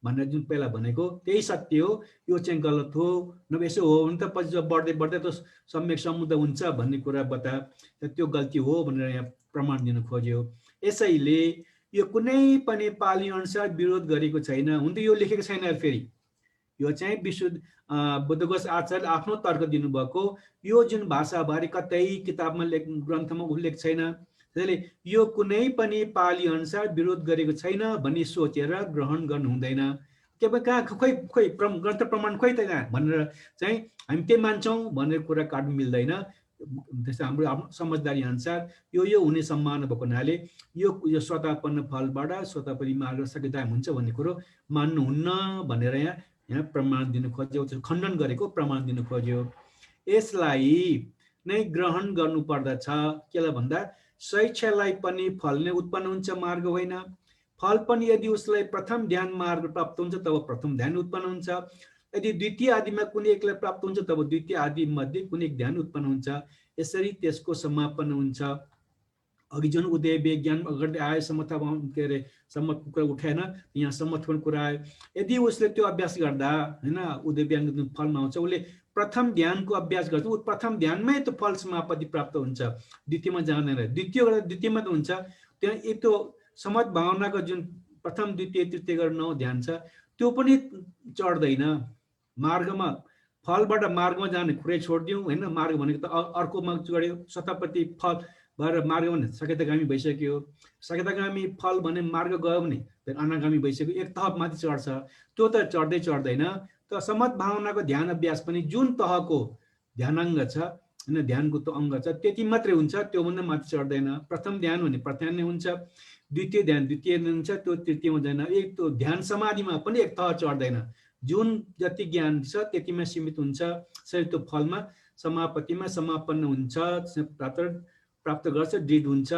भनेर जुन पहिला भनेको त्यही सत्य हो। यो चाहिँ गलत हो। नभए यसो हो भने त पछि बढ्दै बढ्दै त सम्यक समुद्ध हुन्छ भन्ने कुरा बतायो, त्यो गल्ती हो भनेर यहाँ प्रमाण दिन खोज्यो। यसैले यो कुनै पनि पाली अनुसार विरोध गरेको छैन। हुन त यो लेखेको छैन, फेरि यो चाहिँ विशुद्ध बुद्धघोष आचार्यले आफ्नो तर्क दिनुभएको। यो जुन भाषाभरि कतै किताबमा ग्रन्थमा उल्लेख छैन, त्यसैले यो कुनै पनि पाली अनुसार विरोध गरेको छैन भनी सोचेर ग्रहण गर्नु हुँदैन। के कहाँ खोइ ग्रन्थ प्रमाण खोइ त कहाँ भनेर चाहिँ हामी त्यही मान्छौँ भनेर कुरा काट्नु मिल्दैन। त्यसै हाम्रो समझदारी अनुसार यो हुने सम्भावना भएको हुनाले यो स्वतःपन्न फलबाट स्वतःपरि मार्ग सकिँदा हुन्छ भन्ने कुरो मान्नुहुन्न भनेर यहाँ प्रमाण दिनु खोज्यो, खण्डन गरेको प्रमाण दिनु खोज्यो। यसलाई नै ग्रहण गर्नु पर्दछ। केलाई भन्दा शैक्षालाई पनि फल नै उत्पन्न हुन्छ, मार्ग होइन। फल पनि यदि उसलाई प्रथम ध्यान मार्ग प्राप्त हुन्छ तब प्रथम ध्यान उत्पन्न हुन्छ। यदि द्वितीय आदिमा कुनै एकलाई प्राप्त हुन्छ तब द्वितीय आदि मध्ये कुनै एक ध्यान उत्पन्न हुन्छ। यसरी त्यसको समापन हुन्छ। अघि जुन उदय विज्ञान गर्दै आए समता के अरे सम्मतको कुरा उठाएन, यहाँ सम्मतको कुरा आयो। यदि उसले त्यो अभ्यास गर्दा होइन उदय विज्ञानको फलमा आउँछ, उसले प्रथम ध्यानको अभ्यास गर्छ, ऊ प्रथम ध्यानमै त्यो फल समापत्ति प्राप्त हुन्छ, द्वितीयमा जाँदैन। द्वितीयमा त हुन्छ। त्यहाँ त्यो समत भावनाको जुन प्रथम द्वितीय तृतीय गरेर 9 ध्यान छ त्यो पनि चढ्दैन मार्गमा। फलबाट मार्गमा जाने कुरै छोडिदिउँ होइन। मार्ग भनेको त अर्कोमा चढ्यो, स्वतःप्रति फल भएर मार्ग भने सकेतागामी भइसक्यो। सकेतागामी फल भने मार्ग गयो भने फेरि अनागामी भइसक्यो, एक तह माथि चढ्छ। त्यो त चढ्दैन। त समत भावनाको ध्यान अभ्यास पनि जुन तहको ध्यानाङ्ग छ होइन, ध्यानको त्यो अङ्ग छ त्यति मात्रै हुन्छ, त्योभन्दा माथि चढ्दैन। प्रथम ध्यान भने प्रथम नै हुन्छ, द्वितीय ध्यान द्वितीय नै हुन्छ, त्यो तृतीय हुँदैन। एक त्यो ध्यान समाधिमा पनि एक तह चढ्दैन। जुन जति ज्ञान छ त्यतिमा सीमित हुन्छ। सही त्यो फलमा समापतिमा समापन्न हुन्छ, प्राप्त गर्छ, दृढ हुन्छ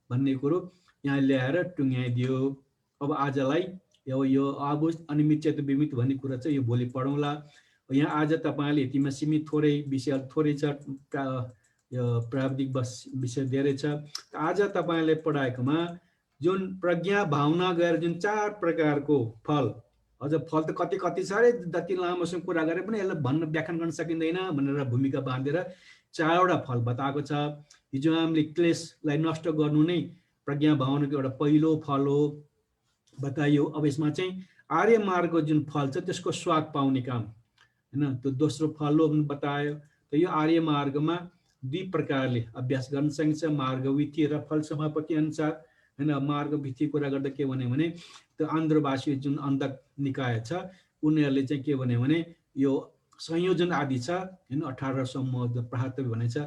भन्ने कुरो यहाँ ल्याएर टुङ्ग्याइदियो। अब आजलाई यो अब अनिमित विमित भन्ने कुरा चाहिँ यो भोलि पढौँला। यहाँ आज तपाईँले यतिमा सीमित थोरै विषय थोरै छ, यो प्राविधिक विषय धेरै छ। आज तपाईँले पढाएकोमा जुन प्रज्ञा भावना गएर जुन 4 प्रकारको फल, अझ फल त कति कति छ अरे, जति लामोसँग कुरा गरे पनि यसलाई भन्न व्याख्यान गर्न सकिँदैन भनेर भूमिका बाँधेर 4वटा फल बताएको छ। हिजो हामीले क्लेशलाई नष्ट गर्नु नै प्रज्ञा भावनाको एउटा पहिलो फल हो बताइयो। अब यसमा चाहिँ आर्य मार्गको जुन फल छ त्यसको स्वाद पाउने काम होइन, त्यो दोस्रो फल हो बतायो। त यो आर्य मार्गमा 2 प्रकारले अभ्यास गर्न सकिन्छ, मार्ग विधि र फल समापत्ति अनुसार होइन। मार्ग विधि कुरा गर्दा के भने त्यो आन्ध्रवासी जुन अन्धक निकाय छ उनीहरूले चाहिँ के भने यो संयोजन आदि छ होइन, 18 सम्म प्राप्त भनेछ,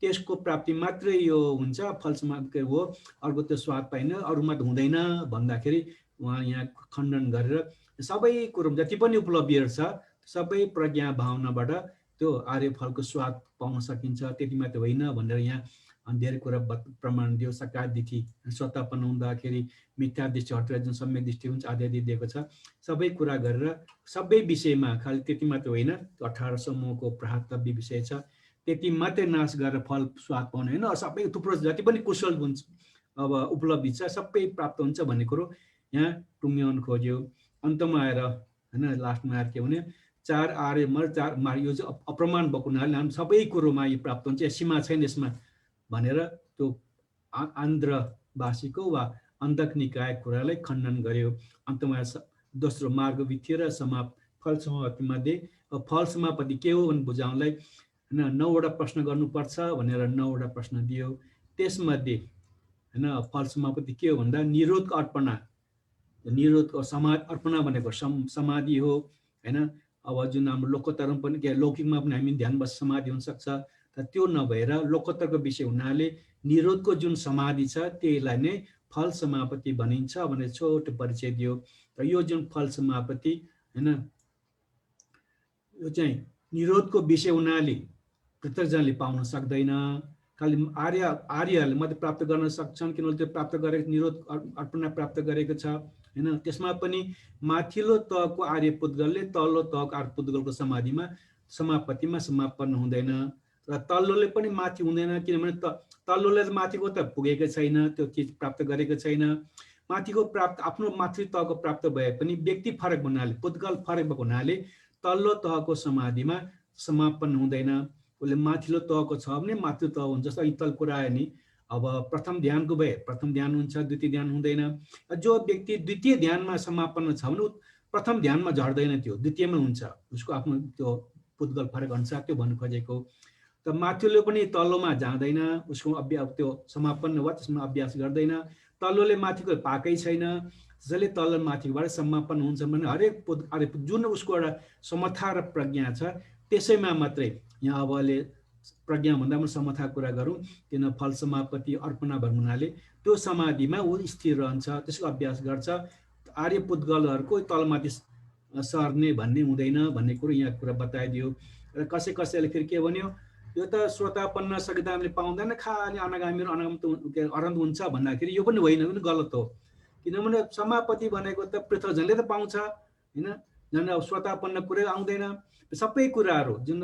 त्यसको प्राप्ति मात्रै यो हुन्छ, फल समाप्ति हो, अर्को त्यो स्वाद पाइन, अरूमा त हुँदैन भन्दाखेरि उहाँ यहाँ खण्डन गरेर सबै कुरो जति पनि उपलब्धिहरू छ सबै प्रज्ञा भावनाबाट त्यो आर्य फलको स्वाद पाउन सकिन्छ, त्यति मात्र होइन भनेर यहाँ धेरै कुरा प्रमाण दियो। सकादिति स्वतःपन्न हुँदाखेरि मिथ्या दृष्टि हटेर जुन सम्यक दृष्टि हुन्छ आदि दिएको छ। सबै कुरा गरेर सबै विषयमा खालि त्यति मात्र होइन, 18 समूहको प्राप्तव्य विषय छ त्यति मात्रै नाश गरेर फल स्वाद पाउने होइन, सबै थुप्रो जति पनि कुशल हुन्छ अब उपलब्धि छ सबै प्राप्त हुन्छ भन्ने कुरो यहाँ टुङ्ग्याउन खोज्यो। अन्तमा आएर होइन लास्टमा आएर के भने 4 आर्य मार्ग यो चाहिँ अप्रमाण भएको हुनाले हामी सबै कुरोमा यो प्राप्त हुन्छ, सीमा छैन यसमा भनेर त्यो आन्ध्रवासीको वा अन्धक निकाय कुरालाई खण्डन गर्यो। अन्तमा दोस्रो मार्ग विधि र फल समापत्ति मध्ये फल समापत्ति के हो भने बुझाउनलाई होइन 9वटा प्रश्न गर्नुपर्छ भनेर 9वटा प्रश्न दियो। त्यसमध्ये होइन फल समापत्ति के हो भन्दा निरोधको अर्पणा, निरोधको अर्पणा भनेको समाधि हो होइन। अब जुन हाम्रो लोकोत्तरमा पनि के लौकिकमा पनि हामी ध्यान बस समाधि हुनसक्छ, तर त्यो नभएर लोकोत्तरको विषय हुनाले निरोधको जुन समाधि छ त्यसलाई नै फल समापत्ति भनिन्छ भनेर छोटो परिचय दियो। र यो जुन फल समापत्ति होइन यो चाहिँ निरोधको विषय हुनाले प्रत्यक्षजनले पाउन सक्दैन, खालि आर्यहरूले मात्रै प्राप्त गर्न सक्छन् किनभने त्यो प्राप्त गरेको निरोध अर्पणा प्राप्त गरेको छ होइन। त्यसमा पनि माथिल्लो तहको आर्य पुद्गलले तल्लो तहको आर्य पुद्गलको समाधिमा समापत्तिमा समापन्न हुँदैन र तल्लोले पनि माथि हुँदैन किनभने तल्लोले माथिको त पुगेको छैन, त्यो चिज प्राप्त गरेको छैन। माथिको प्राप्त आफ्नो माथि तहको प्राप्त भए पनि व्यक्ति फरक हुनाले पुद्गल फरक भएको हुनाले तल्लो तहको समाधिमा समापन्न हुँदैन। उसले माथिल्लो तहको छ भने माथिल्लो तह हुन्छ। जस्तो अघि तल कुरा आयो नि, अब प्रथम ध्यानको भए प्रथम ध्यान हुन्छ, द्वितीय ध्यान हुँदैन। जो व्यक्ति द्वितीय ध्यानमा समापन्न छ भने प्रथम ध्यानमा झर्दैन, त्यो द्वितीयमा हुन्छ, उसको आफ्नो त्यो पुद्गल फरक अनुसार त्यो भन्नु खोजेको। त माथिल्लो पनि तल्लोमा जाँदैन, उसको अभ्यास त्यो समापन वा त्यसमा अभ्यास गर्दैन, तल्लोले माथिको पाएकै छैन, जसले तल्लो माथिबाट समापन हुन्छ भने हरेक जुन उसको एउटा समथा र प्रज्ञा छ त्यसैमा मात्रै यहाँ अब अहिले प्रज्ञा भन्दा पनि समथा कुरा गरौँ, किन फल समापति अर्पणा भन्नु हुनाले त्यो समाधिमा ऊ स्थिर रहन्छ, त्यसको अभ्यास गर्छ। आर्य पुद्गलहरूको तलमाथि सर्ने भन्ने हुँदैन भन्ने कुरो यहाँ कुरा बताइदियो। र कसैले फेरि के भन्यो, यो त श्रोतापन्न सकिदामले पाउँदैन, खालि अनागामी र अनन्त हुन्छ भन्दाखेरि यो पनि होइन, पनि गलत हो। किनभने समापति भनेको त पृथकजनले त पाउँछ होइन, झन् अब श्रोतापन्न कुरै आउँदैन। सबै कुराहरू जुन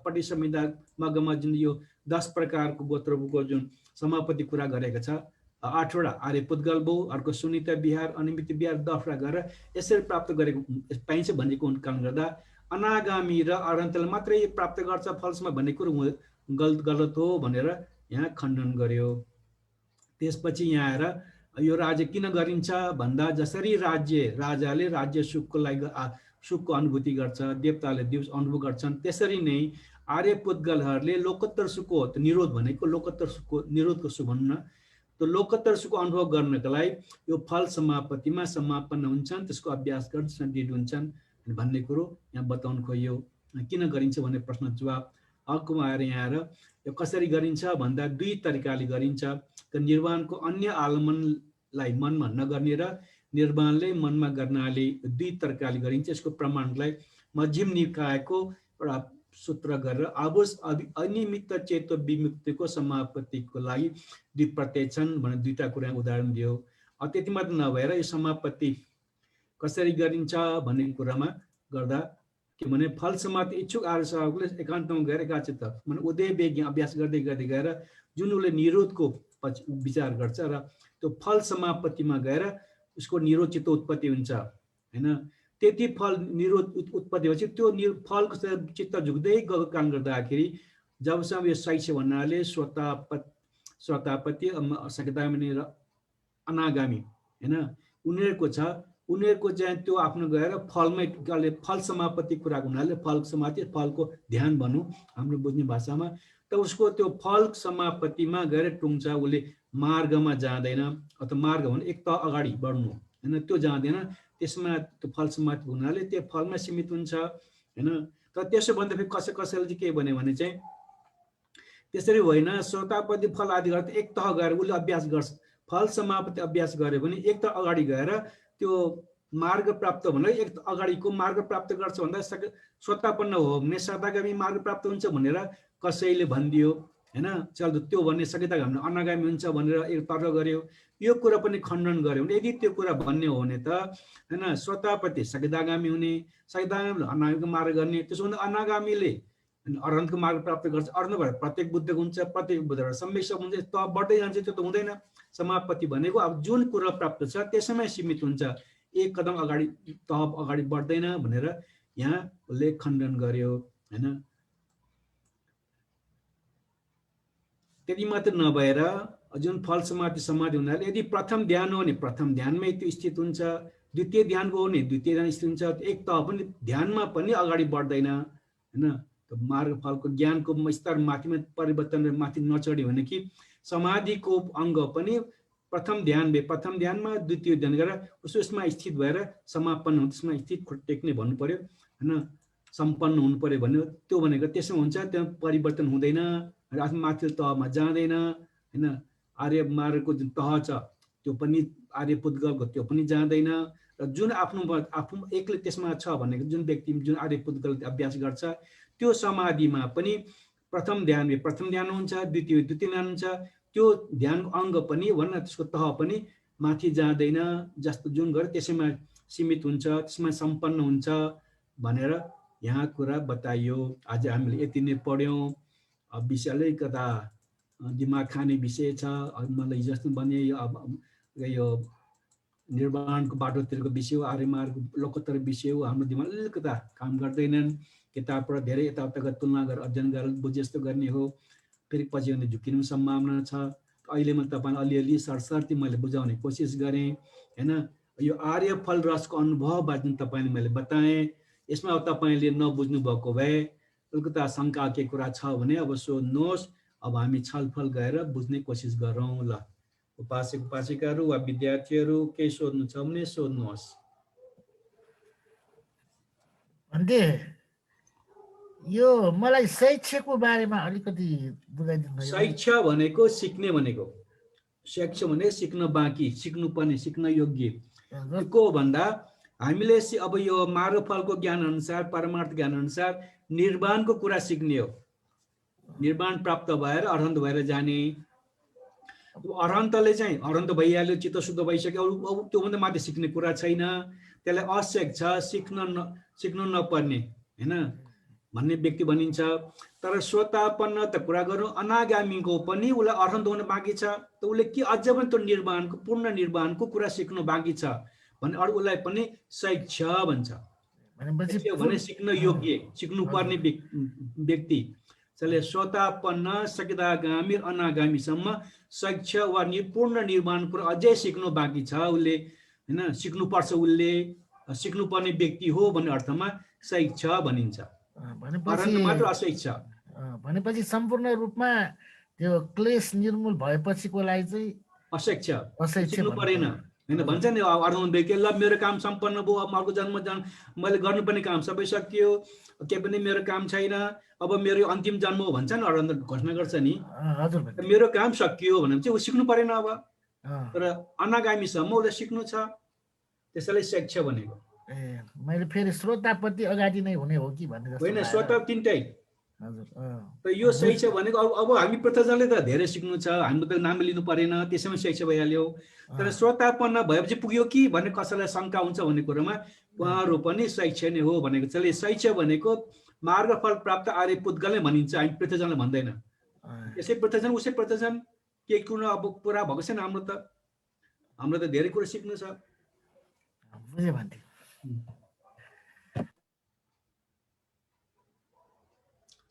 पटिसंहिता मगमा जुन यो 10 प्रकारको गोत्रको जुन समापति कुरा गरेको छ, 8वटा आर्य पुद्गल भयो, अर्को सुनिता विहार, अनिमित विहार, 10वटा गरेर यसरी प्राप्त गरेको पाइन्छ भनेको कारणले गर्दा अनागामी र अनन्तले मात्रै प्राप्त गर्छ फलसम्म भन्ने कुरो गलत हो भनेर यहाँ खण्डन गर्यो। त्यसपछि यहाँ आएर यो राज्य किन गरिन्छ भन्दा जसरी राजाले राज्य सुखको लागि सुखको अनुभूति गर्छ, देवताले दिवस अनुभव गर्छन्, त्यसरी नै आर्य पुद्गलहरूले लोकोत्तर सुखको निरोध भनेको लोकोत्तर सुखको निरोधको सुख भन्न, त्यो लोकोत्तर सुखको अनुभव गर्नका लागि यो फल समापतिमा समापन्न हुन्छन्, त्यसको अभ्यास गर्छन्, दृढ हुन्छन् भन्ने कुरो यहाँ बताउनु खोजियो। किन गरिन्छ भन्ने प्रश्न जवाब अर्कोमा आएर यहाँ आएर यो कसरी गरिन्छ भन्दा 2 तरिकाले गरिन्छ। त्यो निर्वाणको अन्य आलम्बनलाई मनमा नगर्ने र निर्वाणले मनमा गर्नाले 2 तरिकाले गरिन्छ। यसको प्रमाणलाई मध्यम निकायको एउटा सूत्र गरेर अनिमित्त चेतो विमुक्तिको समापतिको लागि 2 प्रत्यय छन् भनेर 2टा कुरा उदाहरण दियो। त्यति मात्र नभएर यो समापति कसरी गरिन्छ भन्ने कुरामा गर्दा के भने फल समाप्ति इच्छुक आर्य साधकले एकान्तमा गएर एकाचित्त माने उदय वेग अभ्यास गर्दै गएर जुन उसले निरोधको विचार गर्छ र त्यो फल समापतिमा गएर उसको निरोध चित्त उत्पत्ति हुन्छ हैन। त्यति फल निरोध उत्पत्ति भएपछि त्यो फलको चित्त झुक्दै गएको काम गर्दाखेरि जबसम्म यो शैक्ष्य भन्नाले श्रोतापति सकिदामिनी र अनागामी हैन उनीहरूको छ, उनीहरूको चाहिँ त्यो आफ्नो गएर फलमै फल समापति कुरा हुनाले फल समापति फलको ध्यान भनौँ हाम्रो बुझ्ने भाषामा, त उसको त्यो फल समापतिमा गएर टुङ्छ, उसले मार्गमा जाँदैन अथवा मार्ग भने एक तह अगाडि बढ्नु हैन त्यो जाँदैन, त्यसमा त्यो फल समाप्ति हुनाले त्यो फलमा सीमित हुन्छ हैन। तर त्यसो भन्दा फेरि कसैले चाहिँ के भन्यो भने चाहिँ त्यसरी होइन, श्रोतापति फल आदि गर्दा एक तह गएर उसले अभ्यास गर्छ, फल समापति अभ्यास गर्यो भने एक तह अगाडि गएर त्यो मार्ग प्राप्त भनेर एक अगाडिको मार्ग प्राप्त गर्छ भन्दा श्रोतापन्न हो भने सदागामी मार्ग प्राप्त हुन्छ भनेर कसैले भनिदियो हैन। चल त्यो भन्ने सकिदागामी अनागामी हुन्छ भनेर एक तर्क गर्यो, यो कुरा पनि खण्डन गर्यो भने यदि त्यो कुरा भन्ने हो भने त हैन श्रोतापति सकिदागामी हुने, सकिदागामीले अनागामीको मार्ग गर्ने, त्यसो भन्दा अनागामीले अरहन्तको मार्ग प्राप्त गर्छ, अर्थ भएर प्रत्येक बुद्धको हुन्छ, प्रत्येक बुद्धबाट सम्यक हुन्छ, त बढ्दै जान्छ, त्यो त हुँदैन। समापति भनेको अब जुन कुरा प्राप्त छ त्यसैमा सीमित हुन्छ, एक कदम अगाडि तह अगाडि बढ्दैन भनेर यहाँ उसले खण्डन गर्यो हैन। त्यति मात्र नभएर जुन फल समाप्ति समाधि हुनाले यदि प्रथम ध्यान हो भने प्रथम ध्यानमै त्यो स्थित हुन्छ, द्वितीय ध्यानको हो भने द्वितीय ध्यान स्थित हुन्छ, एक तह पनि ध्यानमा पनि अगाडि बढ्दैन हैन। मार्ग फलको ज्ञानको स्तर माथिमा परिवर्तन माथि नचढ्यो भने कि समाधिको अङ्ग पनि प्रथम ध्यान भए प्रथम ध्यानमा द्वितीय ध्यान गरेर उसमा स्थित भएर समापन हुन्छ, त्यसमा स्थित खुट्टा टेक्ने भन्नु पर्यो हैन, सम्पन्न हुनु पर्यो भन्यो। त्यो भनेको त्यसमा हुन्छ, त्यो परिवर्तन हुँदैन र आफ्नो माथिल्लो तहमा जाँदैन हैन। आर्य मार्गको जुन तह छ त्यो पनि आर्य पुद्गलको त्यो पनि जाँदैन र जुन आफ्नो एक्लै त्यसमा छ भनेको जुन व्यक्ति जुन आर्य पुद्गल अभ्यास गर्छ त्यो समाधिमा पनि प्रथम ध्यान हुन्छ, द्वितीय ध्यान हुन्छ, त्यो ध्यानको अङ्ग पनि भन्न त्यसको तह पनि माथि जाँदैन, जस्तो जुन गरे त्यसैमा सीमित हुन्छ, त्यसमा सम्पन्न हुन्छ भनेर यहाँ कुरा बताइयो। आज हामीले यति नै पढ्यौँ। विषय अलिकता दिमाग खाने विषय छ, मलाई जस्तो भने यो निर्वाणको बाटोतिरको विषय हो, आर्य मार्ग लोकोत्तर विषय हो, हाम्रो दिमाग अलिकता काम गर्दैनन्। किताबबाट धेरै यताउताको तुलना गरेर अध्ययन गरेर बुझे जस्तो गर्ने हो, फेरि पछि भने झुकिनु सम्भावना छ। अहिलेमा तपाईँलाई अलिअलि सरसर्ती मैले बुझाउने कोसिस गरेँ हैन। यो आर्य फल रसको अनुभवबाट जुन तपाईँले मैले बताएँ, यसमा तपाईँले नबुझ्नु भएको भए अलिकता शङ्का के कुरा छ भने अब सोध्नुहोस्। अब हामी छलफल गरेर बुझ्ने कोसिस गरौँ ल। उपासक उपासिकाहरू वा विद्यार्थीहरू केही सोध्नु छ भने सोध्नुहोस्। भन्थे यो मलाई शैक्षको बारेमा अलिकति बुझाइदिनु भयो। शिक्षा भनेको सिक्ने भनेको। शिक्षा भने सिक्न बाँकी, सिक्नुपर्ने, सिक्न योग्य। को भन्दा हामीले अब यो मार्गफलको ज्ञान अनुसार, परमार्थ ज्ञान अनुसार निर्वाणको कुरा सिक्ने हो। निर्वाण प्राप्त भएर अरहन्त भएर जाने। अरहन्तले चाहिँ अरहन्त भइहाल्यो, चित्त शुद्ध भइसक्यो, अब त्योभन्दा माथि सिक्ने कुरा छैन। त्यसलाई अशिक्षा, सिक्नु नपर्ने हैन भन्ने व्यक्ति भनिन्छ। तर स्वतापन्न त कुरा गरौँ, अनागामीको पनि उसलाई अरहन्त हुन बाँकी छ, त उसले के अझ पनि त्यो निर्वाणको, पूर्ण निर्वाणको कुरा सिक्नु बाँकी छ भने अरू उसलाई पनि शिक्षा भन्छ। भने सिक्न योग्य, सिक्नुपर्ने व्यक्ति। त्यसले स्वतापन्न, सकिदागामी, अनागामीसम्म शिक्षा वा पूर्ण निर्वाण कुरा अझै सिक्नु बाँकी छ उसले हैन, सिक्नुपर्छ, उसले सिक्नुपर्ने व्यक्ति हो भन्ने अर्थमा शिक्षा भनिन्छ। मात्र अशिक्षा भनेपछि सम्पूर्ण रूपमा त्यो क्लेश निर्मूल भएपछिको लागि चाहिँ अशिक्षा सिक्नु परेन हैन। भन्छ नि अरहन्त व्यक्ति, ल मेरो काम सम्पन्न भयो, अब अर्को जन्म मैले गर्नुपर्ने काम सबै सकियो, केही पनि मेरो काम छैन, अब मेरो अन्तिम जन्म हो भन्छ नि, अरहन्त घोषणा गर्छ नि। हजुर, मेरो काम सकियो भनेपछि ऊ सिक्नु परेन अब। तर अनागामीसम्म उसले सिक्नु छ, त्यसैले शिक्षा भनेको। मैले फेरि श्रोतापति अगाडि नै हुने हो कि भन्ने जस्तो होइन, श्रोता तिनटै। हजुर, त यो शिक्षा भनेको अब हामी प्रथाजनले त धेरै सिक्नु छ, हाम्रो त नाम लिनु परेन, त्यसैमा शिक्षा भइहाल्यो। तर श्रोतापन्न भएपछि पुग्यो कि भन्ने कसैलाई शङ्का हुन्छ भन्ने कुरोमा उहाँहरू पनि शिक्षा नै हो भनेको छ। शिक्षा भनेको मार्गफल प्राप्त आर्य पुद्गलै भनिन्छ, हामी प्रथाजनले भन्दैन। यसै प्रथाजन उसै प्रथाजन, केही कुरो अब पुरा भएको छैन हाम्रो त धेरै कुरो सिक्नु छ। बुझे भन्थे।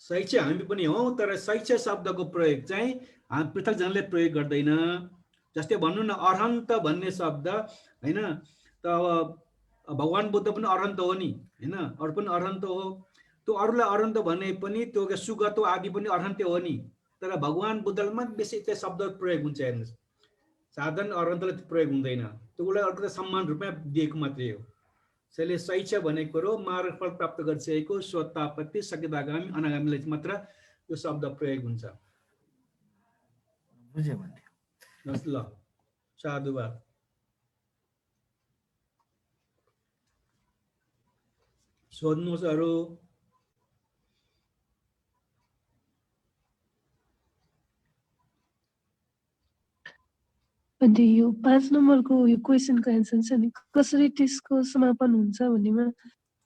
शिक्षा हामी पनि हौ, तर शिक्षा शब्दको प्रयोग चाहिँ हामी पृथकजनले प्रयोग गर्दैन। जस्तै भन्नु न अरहन्त भन्ने शब्द हैन, त अब भगवान बुद्ध पनि अरहन्त हो नि हैन, अरू पनि अरहन्त हो। त्यो अरूलाई अरहन्त भने पनि त्यो सुगतो आदि पनि अरहन्त हो नि। तर भगवान बुद्धमा बेसी त्यो शब्द प्रयोग हुन्छ। हेर्नुहोस्, साधारण अरहन्तले प्रयोग हुँदैन, त्यो उसलाई अर्को सम्मान रूपमा दिएको मात्रै हो। त्यसैले शिक्षा भनेको कुरो मार्गफल प्राप्त गरिसकेको स्वतापत्ति, सकिदागामी, अनागामीलाई मात्र यो शब्द प्रयोग हुन्छ। बुझे भन्थे। ल साधुवाद। सोध्नुहोस् अरू। अनि यो 5 नम्बरको यो क्वेसनको एन्सर छ नि, कसरी त्यसको समापन हुन्छ भन्नेमा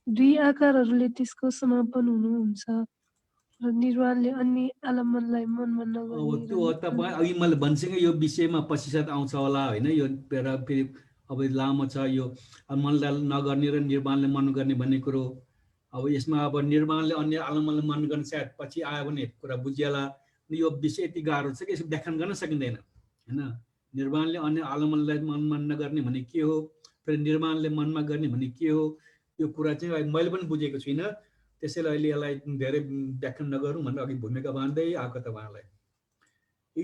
दुई आकारहरूले त्यसको समापन हुनुहुन्छ र निर्वाणले अन्य आलम्बनलाई मनमा नगर्ने। त्यो तपाईँ अघि मैले भनिसकेँ, यो विषयमा पश्चात आउँछ होला होइन। यो फेरि अब लामो छ यो मनलाई नगर्ने र निर्वाणले मन गर्ने भन्ने कुरो। अब यसमा अब निर्वाणले अन्य आलम्बनलाई मन गर्ने सायद पछि आयो भने कुरा बुझिएला। यो विषय यति गाह्रो छ कि यसको व्याख्यान गर्न सकिँदैन होइन। निर्वाणले अन्य आलम्बनलाई मनमा नगर्ने भने के हो, फेरि निर्वाणले मनमा गर्ने भने के हो, यो कुरा चाहिँ मैले पनि बुझेको छुइनँ। त्यसैले अहिले यसलाई धेरै व्याख्यान नगरौँ भनेर अघि भूमिका बाँध्दै आएको तपाईँहरूलाई।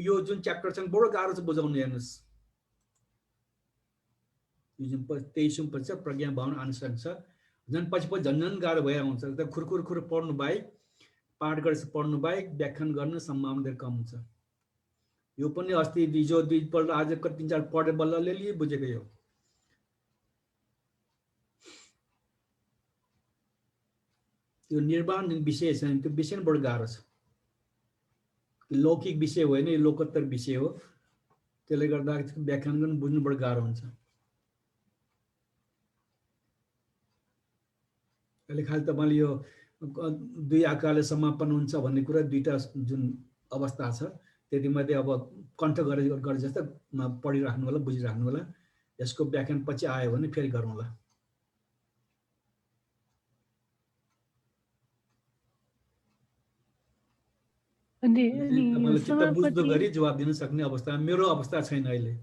यो जुन च्याप्टर छ बडो गाह्रो छ बुझाउनु। हेर्नुहोस्, यो जुन 23औं पृष्ठ प्रज्ञा भावना अनुसार छ, झन् पछि झन् गाह्रो भएर आउँछ। त खुर पढ्नु बाहेक, पाठ गरेर पढ्नु बाहेक व्याख्यान गर्न सम्भावना धेरै कम हुन्छ। यो पनि अस्ति हिजो दुईपल्ट आज 3-4 पढेर बल्ल अलिअलि बुझेको। यो निर्वाण विषय छ नि, त्यो विषय पनि बडो गाह्रो छ। लौकिक विषय होइन, यो लोकोत्तर विषय हो। त्यसले गर्दा व्याख्यान गर्न बुझ्नु बडो गाह्रो हुन्छ। अहिले खालि तपाईँले यो दुई आकारले समापन हुन्छ भन्ने कुरा दुईटा जुन अवस्था छ त्यति मध्ये अब कण्ठ गरे जस्तो पढिराख्नु होला, बुझिराख्नु होला। यसको व्याख्यान पछि आयो भने फेरि गरौँला। तपाईँले चित्त बुझ्दो गरी जवाब दिन सक्ने अवस्था मेरो अवस्था छैन अहिले।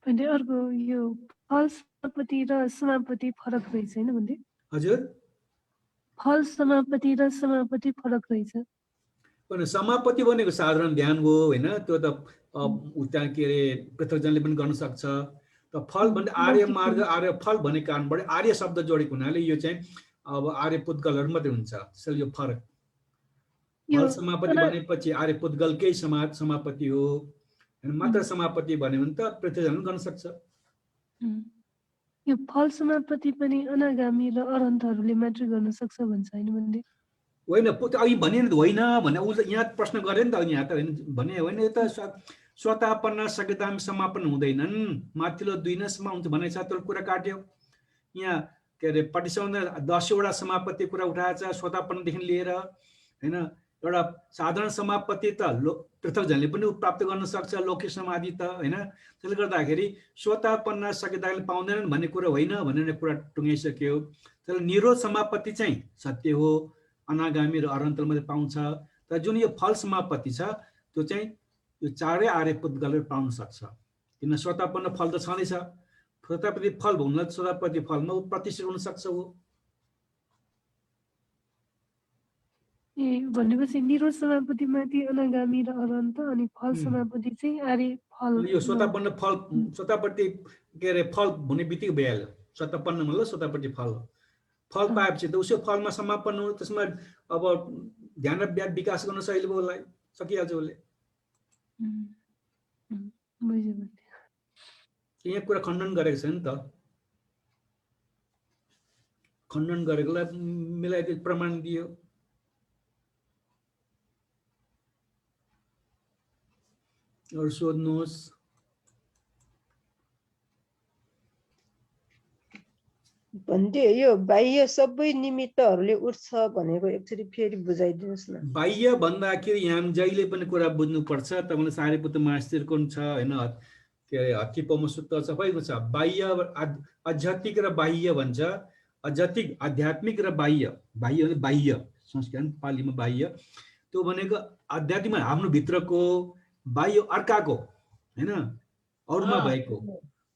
अनि अर्को यो फल समापति र समापति फरक रहेछ हैन भन्दै? हजुर, फल समापति र समापति फरक रहेछ। पनि समापति भनेको साधारण ध्यान हो होइन, त्यो त उता के अरे पृथकजनले पनि गर्न सक्छ। त फल भने आर्य मार्ग आर्य फल भन्ने कारणबाट आर्य शब्द जोडेको हुनाले यो चाहिँ अब आर्य पुद्गलहरू मात्रै हुन्छ। त्यसैले यो फरक फल समापति भनेपछि आर्य पुद्गलकै समापति हो, मात्र समापति भन्यो भने त पृथकजनले गर्न सक्छ। यो फल समापति पनि अनागामी र अरहन्तहरूले मात्रै गर्न सक्छ भन्छ हैन भन्ने होइन। अघि भने नि होइन भने उसले यहाँ प्रश्न गरे नि त, यहाँ त भने होइन, यो त स्वतापन्न सकेदाम समापन हुँदैनन्, माथिल्लो 2 नसमा हुन्छ भनेको छ। त्यो कुरा काट्यो। यहाँ के अरे पटिसौँदा 10 वटा समापति कुरा उठाएछ स्वतापन्नदेखि लिएर होइन। एउटा साधारण समापति त पृथकजनले पनि प्राप्त गर्न सक्छ, लौकिक समाधि त होइन। त्यसले गर्दाखेरि स्वतापन्न सकेदाले पाउँदैनन् भन्ने कुरा होइन भनेर कुरा टुङ्गाइसक्यो। त्यसले निरोध समापति चाहिँ सत्य हो, अनागामी र अरहन्त मात्रै पाउँछ। तर जुन यो फल समापति छ त्यो चाहिँ यो चारै आर्य पुद्गलले पाउन सक्छ, किन स्वतापन्न फल त छँदैछ। स्वतापति फल भन्नुलाई स्वतापति फलमा प्रतिष्ठित हुन सक्छ हो। भनेपछि निरोध समापति माथि अनागामी र अरहन्त, अनि फल समापति चाहिँ आर्य फल। यो स्वतापन्न फल स्वतापति के अरे फल हुने बित्तिकै भइहाल्यो। स्वतापन्न मतलब स्वतापति फल फल पाएपछि त उसको फलमा समापन हो। त्यसमा अब ध्यान र विकास गर्न सहिलो उसलाई सकिहाल्छ उसले। यहाँ कुरा खण्डन गरेको छ नि त, खण्डन गरेकोलाई मिलाइदियो, प्रमाण दियो। अरू सोध्नुहोस्। भन्थे यो बाह्य सबै निमित्तहरूले उठ्छ भनेको एकचोटि फेरि बुझाइदिनुहोस् न। बाह्य भन्दाखेरि यहाँ जहिले पनि कुरा बुझ्नुपर्छ। तपाईँले सारीपुत्र मास्टरको छ होइन, के अरे हत्तीपौमा सूत्र सबैको छ। बाह्य आध्यात्मिक र बाह्य भन्छ। आध्यात्मिक आध्यात्मिक र बाह्य, बाह्य भने बाह्य संस्कृत पालीमा बाह्य, त्यो भनेको आध्यात्मिकमा आफ्नो भित्रको, बाह्य अर्काको होइन, अरूमा भएको।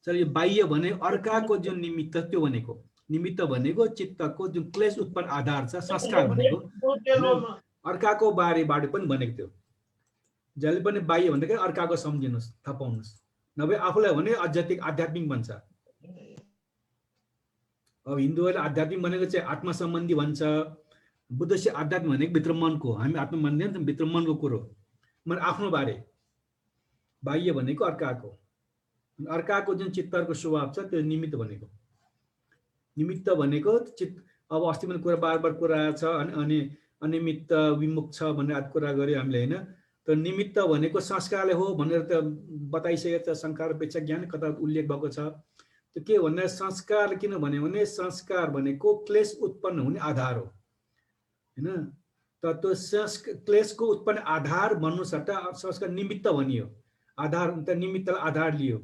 चल यो बाह्य भने अर्काको जुन निमित्त त्यो भनेको, निमित्त भनेको चित्तको जुन क्लेश उत्पन्न आधार छ, संस्कार भनेको अर्काको बारेबाट पनि भनेको थियो। जहिले पनि बाह्य भन्दाखेरि अर्काको सम्झिनुहोस्, थपाउनुहोस्, नभए आफूलाई भने आध्यात्मिक आध्यात्मिक भन्छ। अब हिन्दूहरूले आध्यात्मिक भनेको चाहिँ आत्मा सम्बन्धी भन्छ, बुद्ध चाहिँ आध्यात्मिक भनेको भित्र मनको, हामी आत्मा मान्दैन, भित्र मनको कुरो मन आफ्नो बारे। बाह्य भनेको अर्काको, अर्काको जुन चित्तको स्वभाव छ त्यो निमित्त भनेको। निमित्त भनेको चित्त, अब अस्ति पनि कुरा बार बार कुरा छ, अनि अनिमित्त विमुख छ भन्ने आदि कुरा गऱ्यो हामीले होइन। त निमित्त भनेको संस्कारले हो भनेर त बताइसकेको छ। संस्कार अपेक्षा ज्ञान कता उल्लेख भएको छ। त्यो के भन्दा संस्कार किन भन्यो भने संस्कार भनेको क्लेश उत्पन्न हुने आधार हो होइन। त त्यो क्लेशको उत्पन्न आधार भन्नु सट्टा संस्कार निमित्त भनियो। आधार त निमित्तलाई आधार लियो।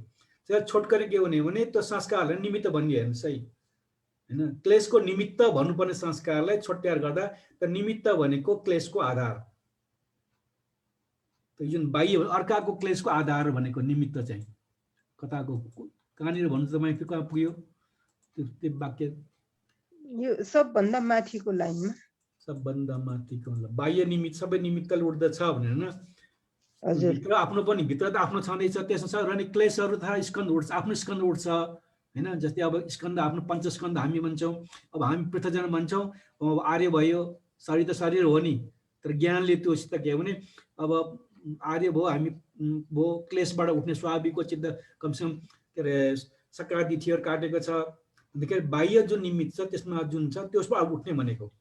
त्यसलाई छोटकरी के भने त्यो संस्कारलाई निमित्त भनियो हेर्नु सही होइन। क्लेशको निमित्त भन्नुपर्ने संस्कारलाई छोट्याएर गर्दा त निमित्त भनेको क्लेशको आधार। त जुन बाह्य अर्काको क्लेशको आधार भनेको निमित्त चाहिँ कताको कहाँनिर भन्नु तपाईँ कहाँ पुग्यो त्यो वाक्य? यो सबभन्दा माथिको लाइनमा, सबभन्दा माथिको बाह्य निमित्त सबै निमित्तले उठ्दछ भनेर होइन। हजुर, भित्र आफ्नो पनि, भित्र त आफ्नो छँदैछ, त्यसमा रहने क्लेशहरू थाहा स्कन्द उठ्छ, आफ्नो स्कन्द उठ्छ होइन। जस्तै अब स्कन्द आफ्नो पञ्चस्कन्द हामी भन्छौँ, अब हामी पृथकजन भन्छौँ। अब आर्य भयो, शरीर त शरीर हो नि, तर ज्ञानले त्योसित के भने अब आर्य भयो, हामी भयो, क्लेशबाट उठ्ने स्वाभाविकको चित्त कमसेकम के अरे सकारादि थियर काटेको छ। अन्तखेरि बाह्य जुन निमित्त छ त्यसमा जुन छ त्यसबाट उठ्ने भनेको।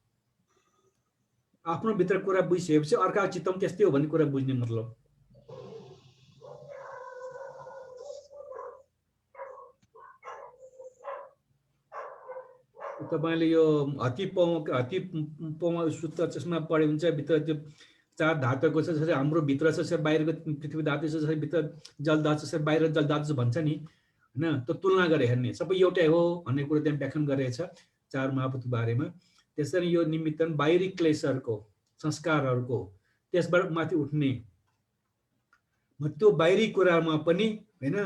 आफ्नो भित्र कुरा बुझिसकेपछि अर्काको चित्त पनि त्यस्तै हो भन्ने कुरा बुझ्ने मतलब। तपाईँले यो हत्तीपौमा सूत्र त्यसमा पढ्यो भने चाहिँ भित्र त्यो 4 धातुको छ, जसरी हाम्रो भित्र छ त्यसरी बाहिरको पृथ्वी धातु छ, जसरी भित्र जल धातु छ बाहिर जल धातु भन्छ नि होइन। त्यो तुलना गरेर हेर्ने, सबै एउटै हो भन्ने कुरो त्यहाँ व्याख्यान गरेको छ 4 महाभूत बारेमा। त्यसरी यो निमित्त बाहिरी क्लेशहरूको, संस्कारहरूको त्यसबाट माथि उठ्ने, त्यो बाहिरी कुरामा पनि होइन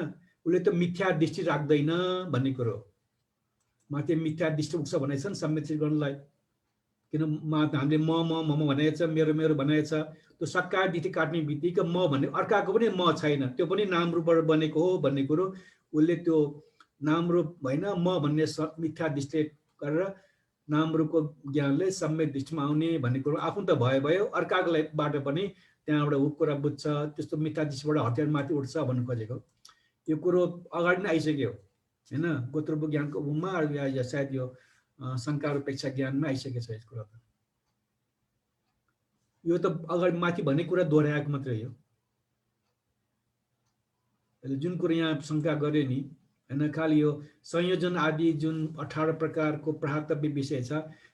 उसले त मिथ्या दृष्टि राख्दैन भन्ने कुरो। माथि मिथ्या दृष्टि उठ्छ भनेको छ नि सम्मिश्रण गर्नलाई, किन हामीले म भनेको छ, मेरो मेरो भनेको छ, त्यो सकार दिठी काट्ने बित्तिकै म भन्ने अर्काको पनि म छैन, त्यो पनि नाम रूपबाट बनेको हो भन्ने कुरो उसले त्यो नाम रूप होइन म भन्ने मिथ्या दृष्टि गरेर नाम रूपको ज्ञानले सम्यक दृष्टिमा आउने भन्ने कुरो आफू त भयो अर्काको बाट पनि त्यहाँबाट ऊ कुरा बुझ्छ, त्यस्तो मिथ्या दृष्टिबाट हतियार माथि उठ्छ भन्नु खोजेको। यो कुरो अगाडि नै आइसक्यो होइन, गोत्रको ज्ञानको उमा या सायद यो शङ्कार अपेक्षा ज्ञानमा आइसकेको छ यस कुरा त। यो त अगाडि माथि भन्ने कुरा दोहोऱ्याएको मात्रै हो। जुन कुरो यहाँ शङ्का गर्यो नि होइन, खालि यो संयोजन आदि जुन 18 प्रकारको प्राप्तव्य विषय छ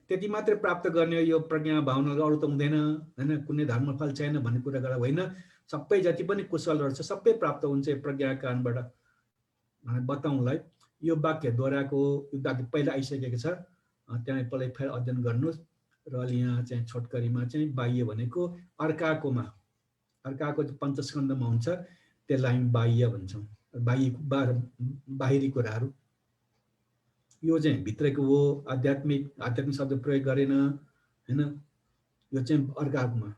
त्यति मात्रै प्राप्त गर्ने यो प्रज्ञा भावना अरू त हुँदैन होइन, कुनै धर्मफल छैन भन्ने कुरा गरेर होइन, सबै जति पनि कुशलहरू छ सबै प्राप्त हुन्छ यो प्रज्ञा कारणबाट बताउँलाई। यो वाक्य दोहोऱ्याएको हो, यो वाक्य पहिला आइसकेको छ, त्यहाँ पहिला फेरि अध्ययन गर्नुहोस्। र अहिले यहाँ चाहिँ छोटकरीमा चाहिँ बाह्य भनेको अर्काकोमा, अर्काको पञ्चस्कन्धमा हुन्छ, त्यसलाई हामी बाह्य भन्छौँ। बाहिरी कुराहरू यो चाहिँ भित्रको हो, आध्यात्मिक शब्द प्रयोग गरेन होइन, यो चाहिँ अर्काकोमा।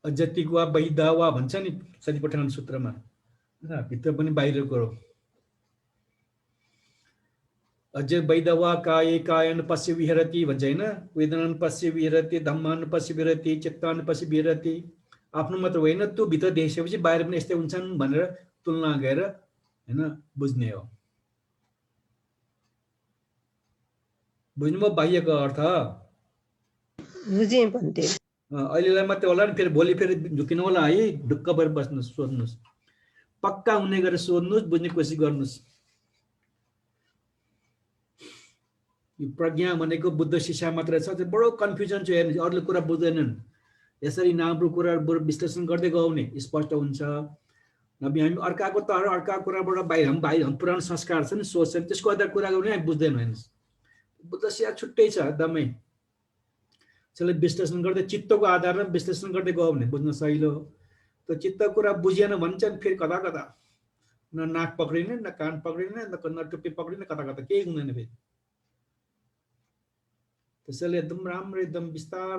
अजतिक वा वैध वा भन्छ नि सतिपठान सूत्रमा, भित्र पनि बाहिरको कुरो। अझ वैध वा काये कायन पश्य विहरति भन्छ होइन, वेदनान पश्य विहरति, धम्मान पश्य विहरति, चित्तान पश्य विहरति। आफ्नो मात्र होइन, त्यो भित्र देखिसकेपछि बाहिर पनि यस्तै हुन्छन् भनेर तुलना गरेर होइन बुझ्ने हो। बुझ्नुभयो बाह्यको अर्थ? बुझेँ भन्थे। अहिलेलाई मात्रै होला नि, फेरि भोलि फेरि झुकिनु होला है, ढुक्क भएर बस्नुहोस्, सोध्नुहोस्, पक्का हुने गरेर सोध्नुहोस्, बुझ्ने कोसिस गर्नुहोस्। यो प्रज्ञा भनेको बुद्ध शिक्षा मात्र छ, त्यो बडो कन्फ्युजन छ हेर्नु, अरूले कुरा बुझ्दैनन्। यसरी नाम्रो कुराहरू विश्लेषण गर्दै गयो भने स्पष्ट हुन्छ। नभए हामी अर्काको तर अर्काको कुराबाट बाहिर हम पुरानो संस्कार छ नि, सोच छ, त्यसको आधार कुरा गर्ने हामी बुझ्दैन। हेर्नुहोस् बुद्ध शिक्षा छुट्टै छ एकदमै, त्यसलाई विश्लेषण गर्दै चित्तको आधारमा विश्लेषण गर्दै गयो भने बुझ्न सहिलो हो। त्यो चित्त कुरा बुझिएन भने चाहिँ फेरि कता कता न नाक पक्रिने, न कान पक्रिने, न टुप्पी पक्रिने, कता कता केही हुँदैन फेरि। त्यसैले एकदम राम्रो एकदम बिस्तार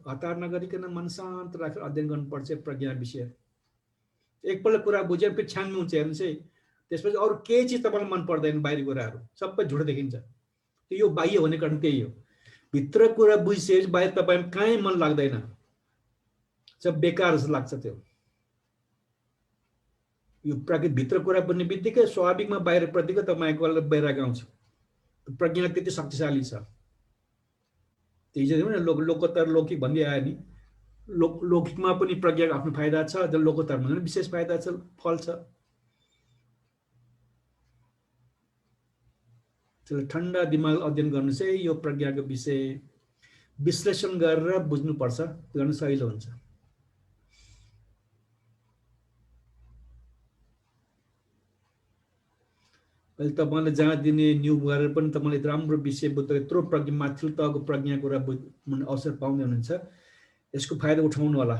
हतार नगरिकन मन शान्त राखेर अध्ययन गर्नुपर्छ प्रज्ञा विषय। एकपल्ट कुरा बुझेर फेरि छान्नुहुन्छ हेर्नुहोस् है, त्यसपछि अरू केही चिज तपाईँलाई मन पर्दैन, बाहिरी कुराहरू सबै झुटो देखिन्छ। यो बाह्य हुने कारण त्यही हो, भित्र कुरा बुझिसकेपछि बाहिर तपाईँ कहीँ मन लाग्दैन, सब बेकार जस्तो लाग्छ। त्यो यो प्राकृतिक भित्र कुरा बुझ्ने बित्तिकै स्वाभाविकमा बाहिर प्रतिको तपाईँको वैराग आउँछ। प्रज्ञा त्यति शक्तिशाली छ। त्यही लोकोत्तर लौकिक भन्दै आयो नि, लौकिकमा पनि प्रज्ञाको आफ्नो फाइदा छ, जब लोकोत्तरमा पनि विशेष फाइदा छ, फल छ। त्यसले ठन्डा दिमाग अध्ययन गर्नुहोस् है, यो प्रज्ञाको विषय विश्लेषण गरेर बुझ्नुपर्छ, गर्न सहिलो हुन्छ। अहिले तपाईँले जहाँ दिने न्यु गरेर पनि तपाईँले राम्रो विषय बुझ्दा यत्रो प्रज्ञा माथिल्लो तहको प्रज्ञा कुरा बुझ्ने अवसर पाउँदै हुनुहुन्छ, यसको फाइदा उठाउनु होला।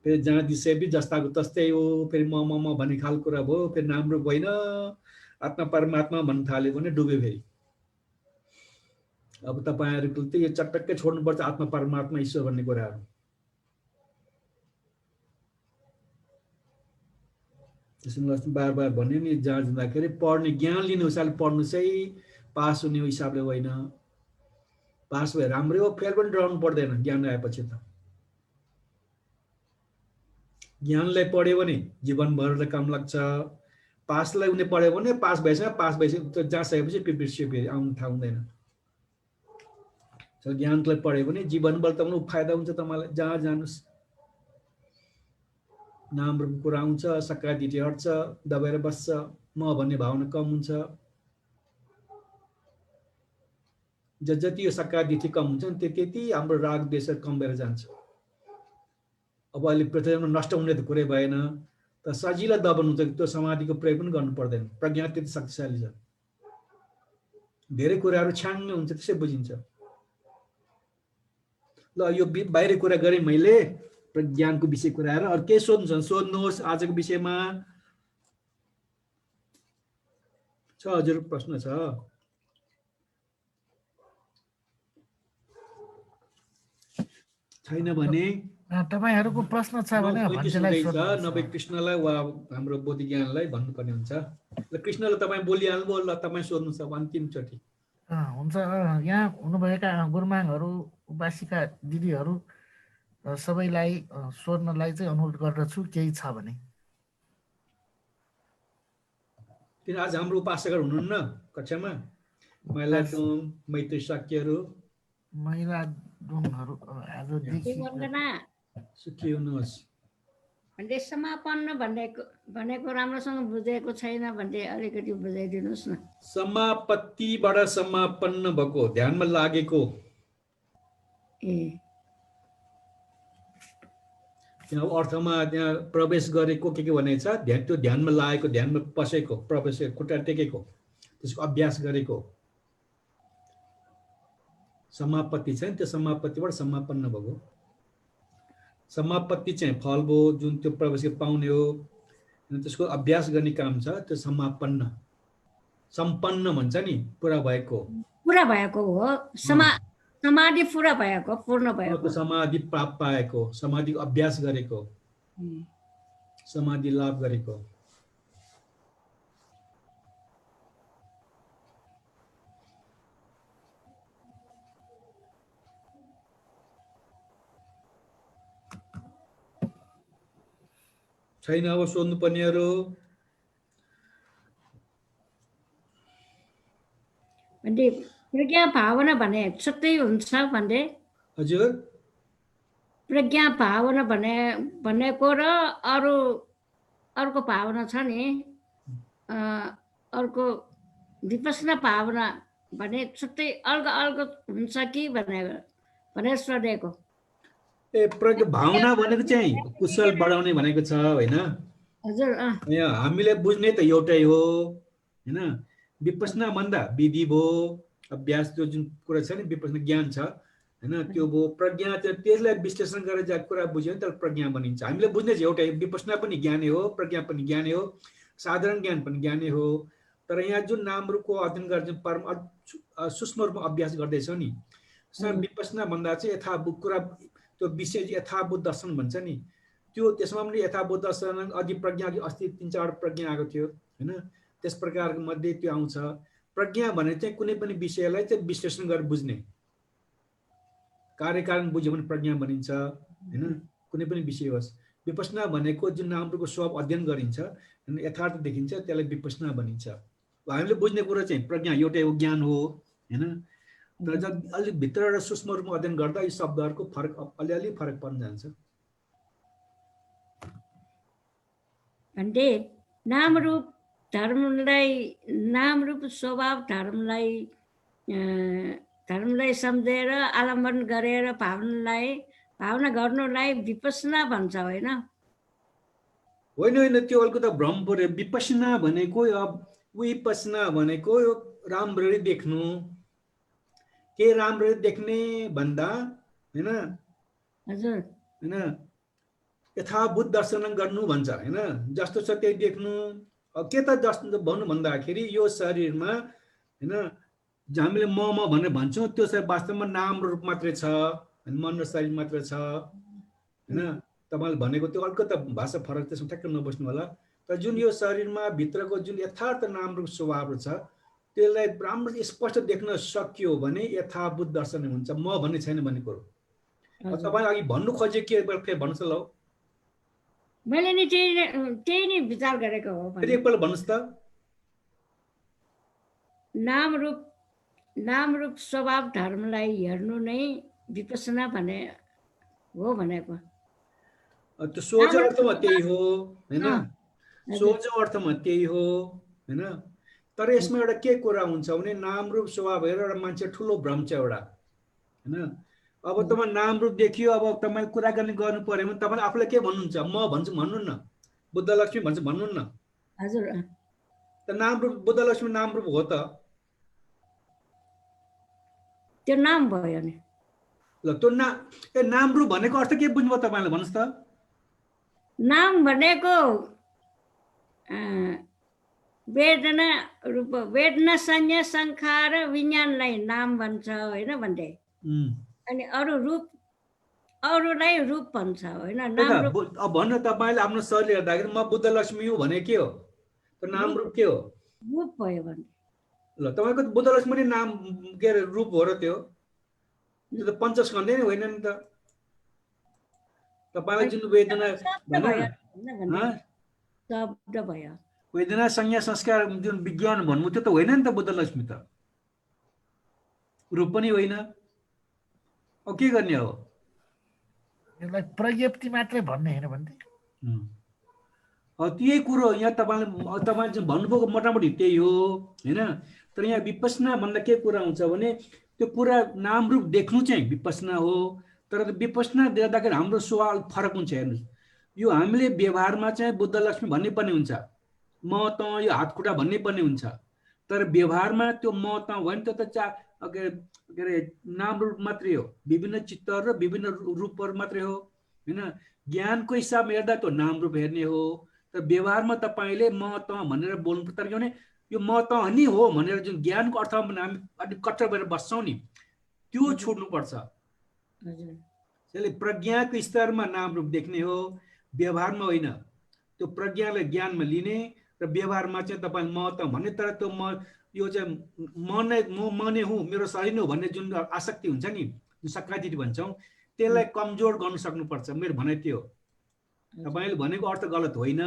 फेरि जहाँ दिसेपछि जस्ताको तस्तै हो, फेरि म भन्ने खालको कुरा भयो, फेरि राम्रो होइन, आत्मा परमात्मा भन्न थाल्यो भने डुब्यो फेरि। अब तपाईँहरूको त यो चटक्कै छोड्नुपर्छ आत्मा परमात्मा ईश्वर भन्ने कुराहरू। त्यसमा बार बार भन्यो नि, जहाँ जाँदाखेरि पढ्ने ज्ञान लिने हिसाबले पढ्नुहोस् है, पास हुने हिसाबले होइन। पास भए राम्रै हो, फेल पनि डराउनु पर्दैन ज्ञान आएपछि त। ज्ञानलाई पढ्यो भने जीवनभर काम लाग्छ, पासलाई उनी पढ्यो भने पास भएपछि जहाँ सकेपछि बिर्सियो, फेरि आउनु थाहा हुँदैन। ज्ञानलाई पढ्यो भने जीवनभर तपाईँलाई फाइदा हुन्छ, तपाईँलाई जहाँ जानुहोस्। नाम रूपको कुरा आउँछ, सकार दिटी हट्छ, दबाएर बस्छ, म भन्ने भावना कम हुन्छ। जति यो सकार दिटी कम हुन्छ नि त्यति हाम्रो राग द्वेष कम भएर जान्छ। अब अहिले पृथ्वीमा नष्ट हुने त कुरै भएन, त सजिलो दबाउनु त त्यो समाधिको प्रयोग पनि गर्नु पर्दैन, प्रज्ञा त्यति शक्तिशाली छ। धेरै कुराहरू छान्ने हुन्छ, त्यसै बुझिन्छ। ल यो बाहिरी कुरा गरेँ मैले, ज्ञानको विषय कुराहरू। अरू के सोध्नुहुन्छ सोध्नुहोस् आजको विषयमा। हजुर प्रश्न छ छैन भने तपाईँहरूको प्रश्न छ भने 9:35 भन्नेलाई हुँदैछ सोध्नुहोस्। नभए कृष्णलाई वा हाम्रो बोधि ज्ञानलाई भन्नुपर्ने हुन्छ ल कृष्णले तपाईँ बोलिहाल्नुभयो ल तपाईँ सोध्नु छ अन्तिमचोटि हुन्छ यहाँ हुनुभएका गुरुमाङहरू उपासिका दिदीहरू सबैलाई सोध्नलाई चाहिँ अनुरोध गर्दछु केही छ भने। किन आज हाम्रो उपासकहरू हुनुहुन्न कक्षामा महिला टोम मैत्री शाक्यहरू महिला डुङहरू आजदेखि वन्दना सुखी हुनुहोस् भन्ने समापन्न भनेको राम्रोसँग बुझेको छैन भन्ने अलिकति बुझाइदिनुहोस् न। समापत्तिबाट समापन्न भएको ध्यानमा लागेको ए त्यहाँ अर्थमा त्यहाँ प्रवेश गरेको के भनेको छ ध्यान त्यो ध्यानमा लागेको ध्यानमा पसेको प्रवेश खुट्टा टेकेको त्यसको अभ्यास गरेको समापत्ति छ नि त्यो समापत्तिबाट समापन्न भएको समापत्ति चाहिँ फल भयो जुन त्यो प्रवेश पाउने हो त्यसको अभ्यास गर्ने काम छ त्यो समापन्न सम्पन्न भन्छ नि पुरा भएको हो समाधि पुरा भएको पूर्ण भएको समाधि प्राप्त पाएको समाधिको अभ्यास गरेको समाधि लाभ गरेको छैन अब सोध्नु पर्नेहरू भन्ने प्रज्ञा भावना भने छुट्टै हुन्छ भन्ने हजुर प्रज्ञा भावना भनेको र अर्को भावना छ नि अर्को विपश्यना भावना भने छुट्टै अलग हुन्छ कि भनेर सोधेको। ए प्रज्ञा भावना भनेको चाहिँ कुशल बढाउने भनेको छ होइन हजुर हामीले बुझ्ने त एउटै हो होइन विपश्यना भन्दा विधि भयो अभ्यास त्यो जुन कुरा छ नि विपश्यना ज्ञान छ होइन त्यो भयो प्रज्ञा त्यसलाई विश्लेषण गरेर जहाँ कुरा बुझ्यो नि त प्रज्ञा बनिन्छ हामीले बुझ्ने चाहिँ एउटै विपश्यना पनि ज्ञानै हो प्रज्ञा पनि ज्ञानै हो साधारण ज्ञान पनि ज्ञानै हो तर यहाँ जुन नाम रूपको अध्ययन गर्छ परम सूक्ष्म रूपमा अभ्यास गर्दैछौ नि विपश्यना भन्दा चाहिँ यथाभूत कुरा त्यो विषय यथाभूत दर्शन भन्छ नि त्यो त्यसमा पनि यथाभूत दर्शन अधि प्रज्ञा अस्ति 3-4 प्रज्ञा आएको थियो होइन त्यस प्रकारको मध्ये त्यो आउँछ प्रज्ञा भने चाहिँ कुनै पनि विषयलाई चाहिँ विश्लेषण गरेर बुझ्ने कार्यकारण बुझ्यो भने प्रज्ञा बनिन्छ होइन कुनै पनि विषय होस् विपश्यना भनेको जुन नामको स्वभाव अध्ययन गरिन्छ होइन यथार्थ देखिन्छ त्यसलाई विपश्यना बनिन्छ हामीले बुझ्ने कुरा चाहिँ प्रज्ञा एउटै हो ज्ञान हो होइन तर जब अलिक भित्र र सूक्ष्म रूपमा अध्ययन गर्दा यी शब्दहरूको फरक अलिअलि फरक पर्न जान्छ भन्ने नाम रूप स्वभाव धर्मलाई सम्झेर आलम्बन गरेर भावना गर्नुलाई विपश्यना भन्छ होइन होइन त्यो अलिकति भ्रम पर्यो विपश्यना भनेको राम्ररी देख्नु के राम्ररी देख्ने भन्दा होइन हजुर होइन यथाभूत दर्शन गर्नु भन्छ होइन जस्तो छ त्यही देख्नु के त जस्तो भन्नु भन्दाखेरि यो शरीरमा होइन हामीले म भनेर भन्छौँ त्यो चाहिँ वास्तवमा नाम रूप मात्रै छ मन र शरीर मात्रै छ होइन तपाईँले भनेको त्यो अलिकति भाषा फरक त्यसमा ठ्याक्क नबस्नु होला तर जुन यो शरीरमा भित्रको जुन यथार्थ नाम रूप स्वभावहरू छ त्यसलाई राम्रो स्पष्ट देख्न सकियो भने यथाभूत दर्शन हुन्छ म भन्ने छैन भन्ने कुरो तपाईँ अघि भन्नु खोजे के फेरि भन्नुहोस् ल मैले नि त्यही नै विचार गरेको हो एकपल्ट भन्नुहोस् त नाम रूप स्वभाव धर्मलाई हेर्नु नै विपश्यना भने हो भनेको त्यो सोझो अर्थमा त्यही हो होइन सोझो अर्थमा त्यही हो होइन तर यसमा एउटा के कुरा हुन्छ भने नाम रूप स्वभाव हेरेर एउटा मान्छे ठुलो भ्रम छ एउटा होइन अब तपाईँ नाम रूप देखियो अब तपाईँ कुराकानी गर्नु पर्यो भने तपाईँले आफूलाई के भन्नुहुन्छ म भन्छु भन्नुहुन्न बुद्ध लक्ष्मी भन्छ भन्नुहुन्न हजुर त नाम रूप बुद्ध लक्ष्मी नाम रूप हो त त्यो नाम भयो नि ल त्यो नाम रूप भनेको अर्थ के बुझ्नुभयो तपाईँले भन्नुहोस् त नाम भनेको वेदना रूप वेदना संज्ञा संखार विज्ञानलाई नाम भन्छ होइन भन्दै अनि अरू रूप अरूलाई रूप भन्छ होइन नाम रूप अब भन्नु तपाईँले आफ्नो शरीर हेर्दाखेरि म बुद्ध लक्ष्मी हुँ भने के हो त नाम रूप के हो रूप भयो भने ल तपाईँको बुद्ध लक्ष्मी नै नाम के अरे रूप हो र त्यो त पञ्चस्कन्धे नै होइन नि त तपाईँलाई जुन वेदना शब्द भयो वेदना संज्ञा संस्कार जुन विज्ञान भन्नु त्यो त होइन नि त बुद्ध लक्ष्मी त रूप पनि होइन अब के गर्ने हो यसलाई प्रज्ञप्ति मात्रै भन्ने होइन भन्दै त्यही कुरो यहाँ तपाईँले जुन भन्नुभएको मोटामोटी त्यही हो होइन तर यहाँ विपसना भन्दा के कुरा हुन्छ भने त्यो पुरा नाम रूप देख्नु चाहिँ विपसना हो तर विपसना देख्दाखेरि हाम्रो सवाल फरक हुन्छ हेर्नुहोस् यो हामीले व्यवहारमा चाहिँ बुद्ध लक्ष्मी भन्नै पर्ने हुन्छ म त यो हात खुट्टा भन्नै पर्ने हुन्छ तर व्यवहारमा त्यो म त होइन त्यो त के अरे नाम रूप मात्रै हो विभिन्न चित्तहरू र विभिन्न रूपहरू मात्रै हो होइन ज्ञानको हिसाबमा हेर्दा त्यो नाम रूप हेर्ने हो तर व्यवहारमा तपाईँले म त भनेर बोल्नु तर के भने यो म त नि हो भनेर जुन ज्ञानको अर्थमा हामी अलिक कट्टर भएर बस्छौँ नि त्यो छोड्नुपर्छ त्यसले प्रज्ञाको स्तरमा नाम रूप देख्ने हो व्यवहारमा होइन त्यो प्रज्ञालाई ज्ञानमा लिने र व्यवहारमा चाहिँ तपाईँ म त भन्ने तर त्यो म यो चाहिँ म नै हुँ मेरो शरीर हो भन्ने जुन आसक्ति हुन्छ नि जुन सकारात्मक भन्छौँ त्यसलाई कमजोर गर्न सक्नुपर्छ मेरो भनाइ त्यो तपाईँले भनेको अर्थ गलत होइन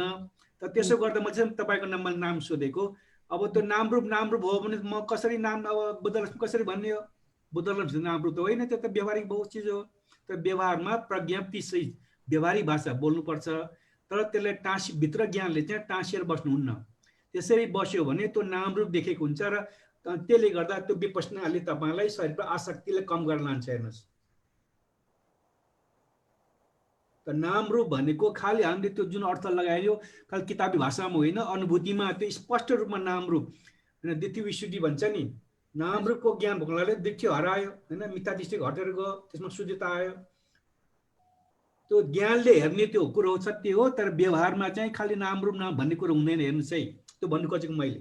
तर त्यसो गर्दा म चाहिँ तपाईँको नाम सोधेको अब त्यो नाम रूप हो भने म कसरी नाम अब बुद्ध लक्ष्मी कसरी भन्ने हो बुद्ध लक्ष्मी नाम रूप त होइन त्यो त व्यवहारिक बहुत चिज हो तर व्यवहारमा प्रज्ञप्ति सहित व्यवहारिक भाषा बोल्नुपर्छ तर त्यसलाई भित्र ज्ञानले चाहिँ टाँसिएर बस्नुहुन्न त्यसरी बस्यो भने त्यो नाम रूप देखेको हुन्छ र त्यसले गर्दा त्यो विपसनाले तपाईँलाई शरीरमा आसक्तिलाई कम गरेर लान्छ हेर्नुहोस् त नाम रूप भनेको खालि हामीले त्यो जुन अर्थ लगायो खालि किताबी भाषामा होइन अनुभूतिमा त्यो स्पष्ट रूपमा नाम रूप होइन द्वितीय विशुद्धि भन्छ नि नाम रूपको ज्ञान भोग्नाले दृष्टि हरायो होइन मिथ्या दृष्टि घटेर गयो त्यसमा शुद्धता आयो त्यो ज्ञानले हेर्ने त्यो कुरो सत्य हो तर व्यवहारमा चाहिँ खालि नाम रूप नाम भन्ने कुरो हुँदैन हेर्नुहोस् है त्यो भन्नु खोजेको मैले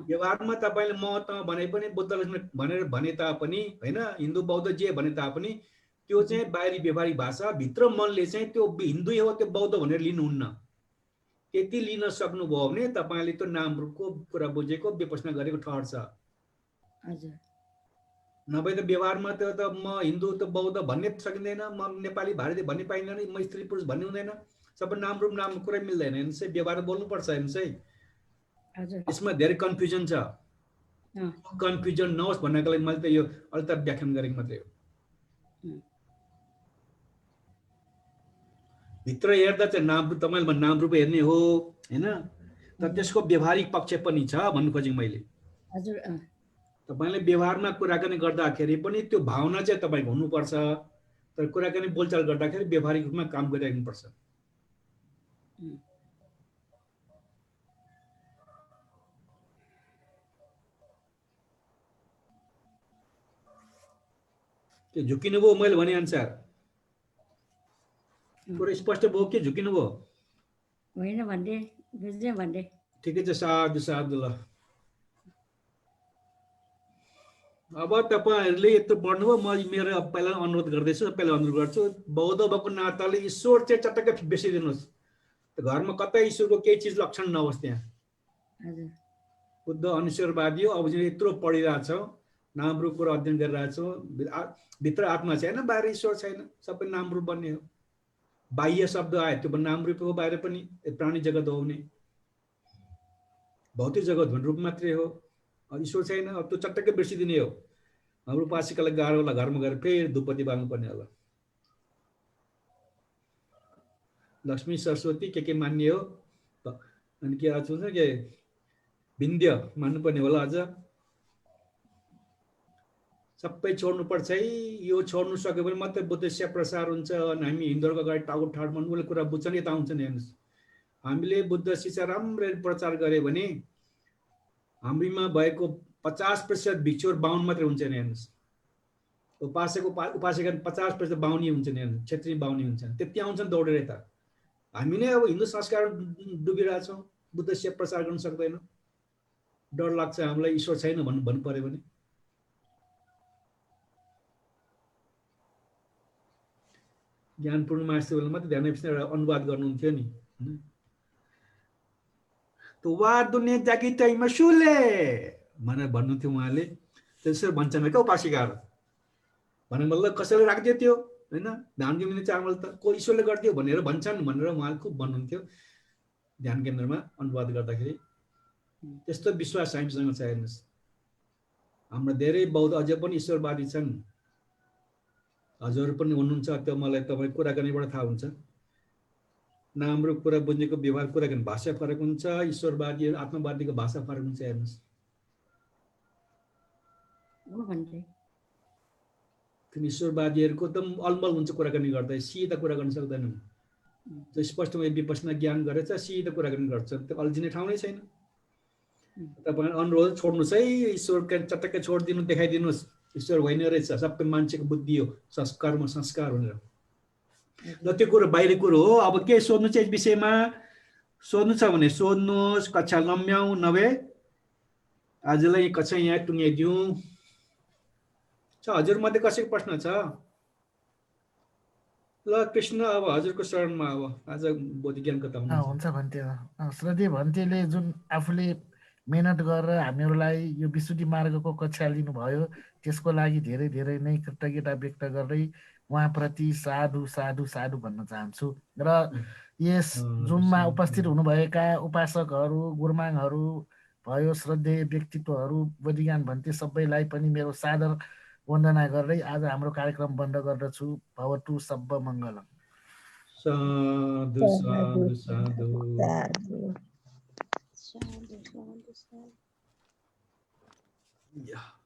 व्यवहारमा तपाईँले म त भने पनि बुद्ध लक्ष्मी भनेर भने तापनि होइन हिन्दू बौद्ध जे भने तापनि त्यो चाहिँ बाहिरी व्यवहारिक भाषा भित्र मनले चाहिँ त्यो हिन्दू हो त्यो बौद्ध भनेर लिनुहुन्न त्यति लिन सक्नुभयो भने तपाईँले त्यो नाम रूपको कुरा बुझेको विपसना गरेको ठहर छ नभए त व्यवहारमा त म हिन्दू त बौद्ध भन्ने सकिँदैन म नेपाली भारतीय भन्ने पाइँदैन म स्त्री पुरुष भन्ने हुँदैन सबै नाम रूप नाम कुरै मिल्दैन हेर्नुहोस् है व्यवहार बोल्नुपर्छ हेर्नुहोस् है यसमा धेरै कन्फ्युजन छ कन्फ्युजन नहोस् भन्नको लागि मैले त यो अलि त व्याख्यान गरेको मात्रै हो भित्र हेर्दा चाहिँ नाम रूप तपाईँले नाम रूप हेर्ने हो होइन तर त्यसको व्यवहारिक पक्ष पनि छ भन्नु खोजेको मैले तपाईँले व्यवहारमा कुराकानी गर्दाखेरि पनि त्यो भावना चाहिँ तपाईँको हुनुपर्छ तर कुराकानी बोलचाल गर्दाखेरि व्यवहारिक रूपमा काम गरिराख्नुपर्छ त्यो झुकिनु भयो मैले भने अनुसार कुरो स्पष्ट भयो के झुकिनु भयो होइन भन्दै बुझ्दै भन्दै ठिकै छ साधु साधु ल अब तपाईँहरूले यत्रो पढ्नुभयो म मेरो पहिला अनुरोध गर्दैछु पहिला अनुरोध गर्छु बौद्ध भएको नाताले ईश्वर चाहिँ चटक्कै बेसिदिनुहोस् घरमा कतै ईश्वरको केही चिज लक्षण नहोस् त्यहाँ बुद्ध अनिश्वरवादी हो अब यत्रो पढिरहेछौँ नाम रूप कुरो अध्ययन गरिरहेछौँ भित्र आत्मा छैन बाहिर ईश्वर छैन सबै नाम रूप बन्ने हो बाह्य शब्द आयो त्यो पनि नाम रूप हो बाहिर पनि प्राणी जगत हो भने भौतिक जगत भन्ने रूप मात्रै हो ईश्वर छैन अब त्यो चटक्कै बिर्सिदिने हो हाम्रो उपासिकालाई गाह्रो होला घरमा गएर फेरि धुपती बाल्नु पर्ने होला लक्ष्मी सरस्वती के मान्ने हो अनि के आज हुन्छ के विन्ध्य मान्नुपर्ने होला अझ सबै छोड्नुपर्छ है यो छोड्नु सक्यो भने मात्रै बुद्धिस्ट प्रसार हुन्छ अनि हामी हिन्दूहरूको अगाडि टाउको ठाड भन्नुले कुरा बुझ्छन् यता आउँछ नि हेर्नुहोस् हामीले बुद्ध शिक्षा राम्ररी प्रचार गऱ्यो भने हामीमा भएको 50% भिक्षुहरू बाहुन मात्रै हुन्छ नि हेर्नुहोस् उपासिका 50% बाहुनी हुन्छ नि हेर्नुहोस् क्षेत्रीय बाहुनी हुन्छ त्यति आउँछन् दौडेर यता हामी नै अब हिन्दू संस्कार डुबिरहेछौँ बुद्ध शिक्षा प्रचार गर्न सक्दैनौँ डर लाग्छ हामीलाई ईश्वर छैन भन्नु पर्यो भने ज्ञान पूर्णिमा यस्तो बेला मात्रै ध्यान एउटा अनुवाद गर्नुहुन्थ्यो नि तो वा दुनियाँ जागी टाइममा सुले भनेर भन्नुहुन्थ्यो उहाँले त्यसरी भन्छन् क्या उपासिकाहरू भने मतलब कसैले राखिदियो त्यो होइन धान दिने चामल त को ईश्वरले गरिदियो भनेर भन्छन् भनेर उहाँले खुब भन्नुहुन्थ्यो ध्यान केन्द्रमा अनुवाद गर्दाखेरि त्यस्तो विश्वास हामीसँग छ हेर्नुहोस् हाम्रो धेरै बौद्ध अझै पनि ईश्वरवादी छन् हजुर पनि हुनुहुन्छ त्यो मलाई तपाईँ कुराकानीबाट थाहा हुन्छ न हाम्रो कुरा बुझ्नेको व्यवहार कुराकानी भाषा फरक हुन्छ ईश्वरवादी आत्मवादीको भाषा फरक हुन्छ हेर्नुहोस् ईश्वरवादीहरूको एकदम अलमल हुन्छ कुराकानी गर्दा सिधा कुरा गर्न सक्दैनन् त्यो स्पष्टमा विपसना ज्ञान गरेछ सिधा कुराकानी गर्छ त्यो अल्झिने ठाउँ नै छैन तपाईँ अनुरोध छोड्नुहोस् है ईश्वर चटक्कै छोडिदिनु देखाइदिनुहोस् ईश्वर होइन रहेछ सबै मान्छेको बुद्धि हो संस्कारमा संस्कार भनेर ल त्यो कुरो बाहिर कुरो हो अब के सोध्नु चाहिँ विषयमा सोध्नु छ भने सोध्नुहोस् कक्षा लम्ब्याउ नभए आजलाई कक्षा यहाँ टुङ्ग्याइदिउँ छ हजुर मध्ये कसैको प्रश्न छ ल कृष्ण अब हजुरको शरणमा अब आज बोधि ज्ञान कथा हुन्छ भन्थे श्रद्धेय भन्तेले जुन आफूले मेहनत गरेर हामीहरूलाई यो विशुद्धि मार्गको कक्षा लिनुभयो त्यसको लागि धेरै धेरै नै कृतज्ञता व्यक्त गर्दै उहाँप्रति साधु साधु साधु भन्न चाहन्छु र यस जुममा उपस्थित हुनुभएका उपासकहरू गुरुमाङहरू भयो श्रद्धेय व्यक्तित्वहरू बोधिज्ञान भन्थे सबैलाई पनि मेरो सादर वन्दना गर्दै आज हाम्रो कार्यक्रम बन्द गर्दछु भवतु सब्ब मङ्गलम साधु साधु साधु साधु साधु साधु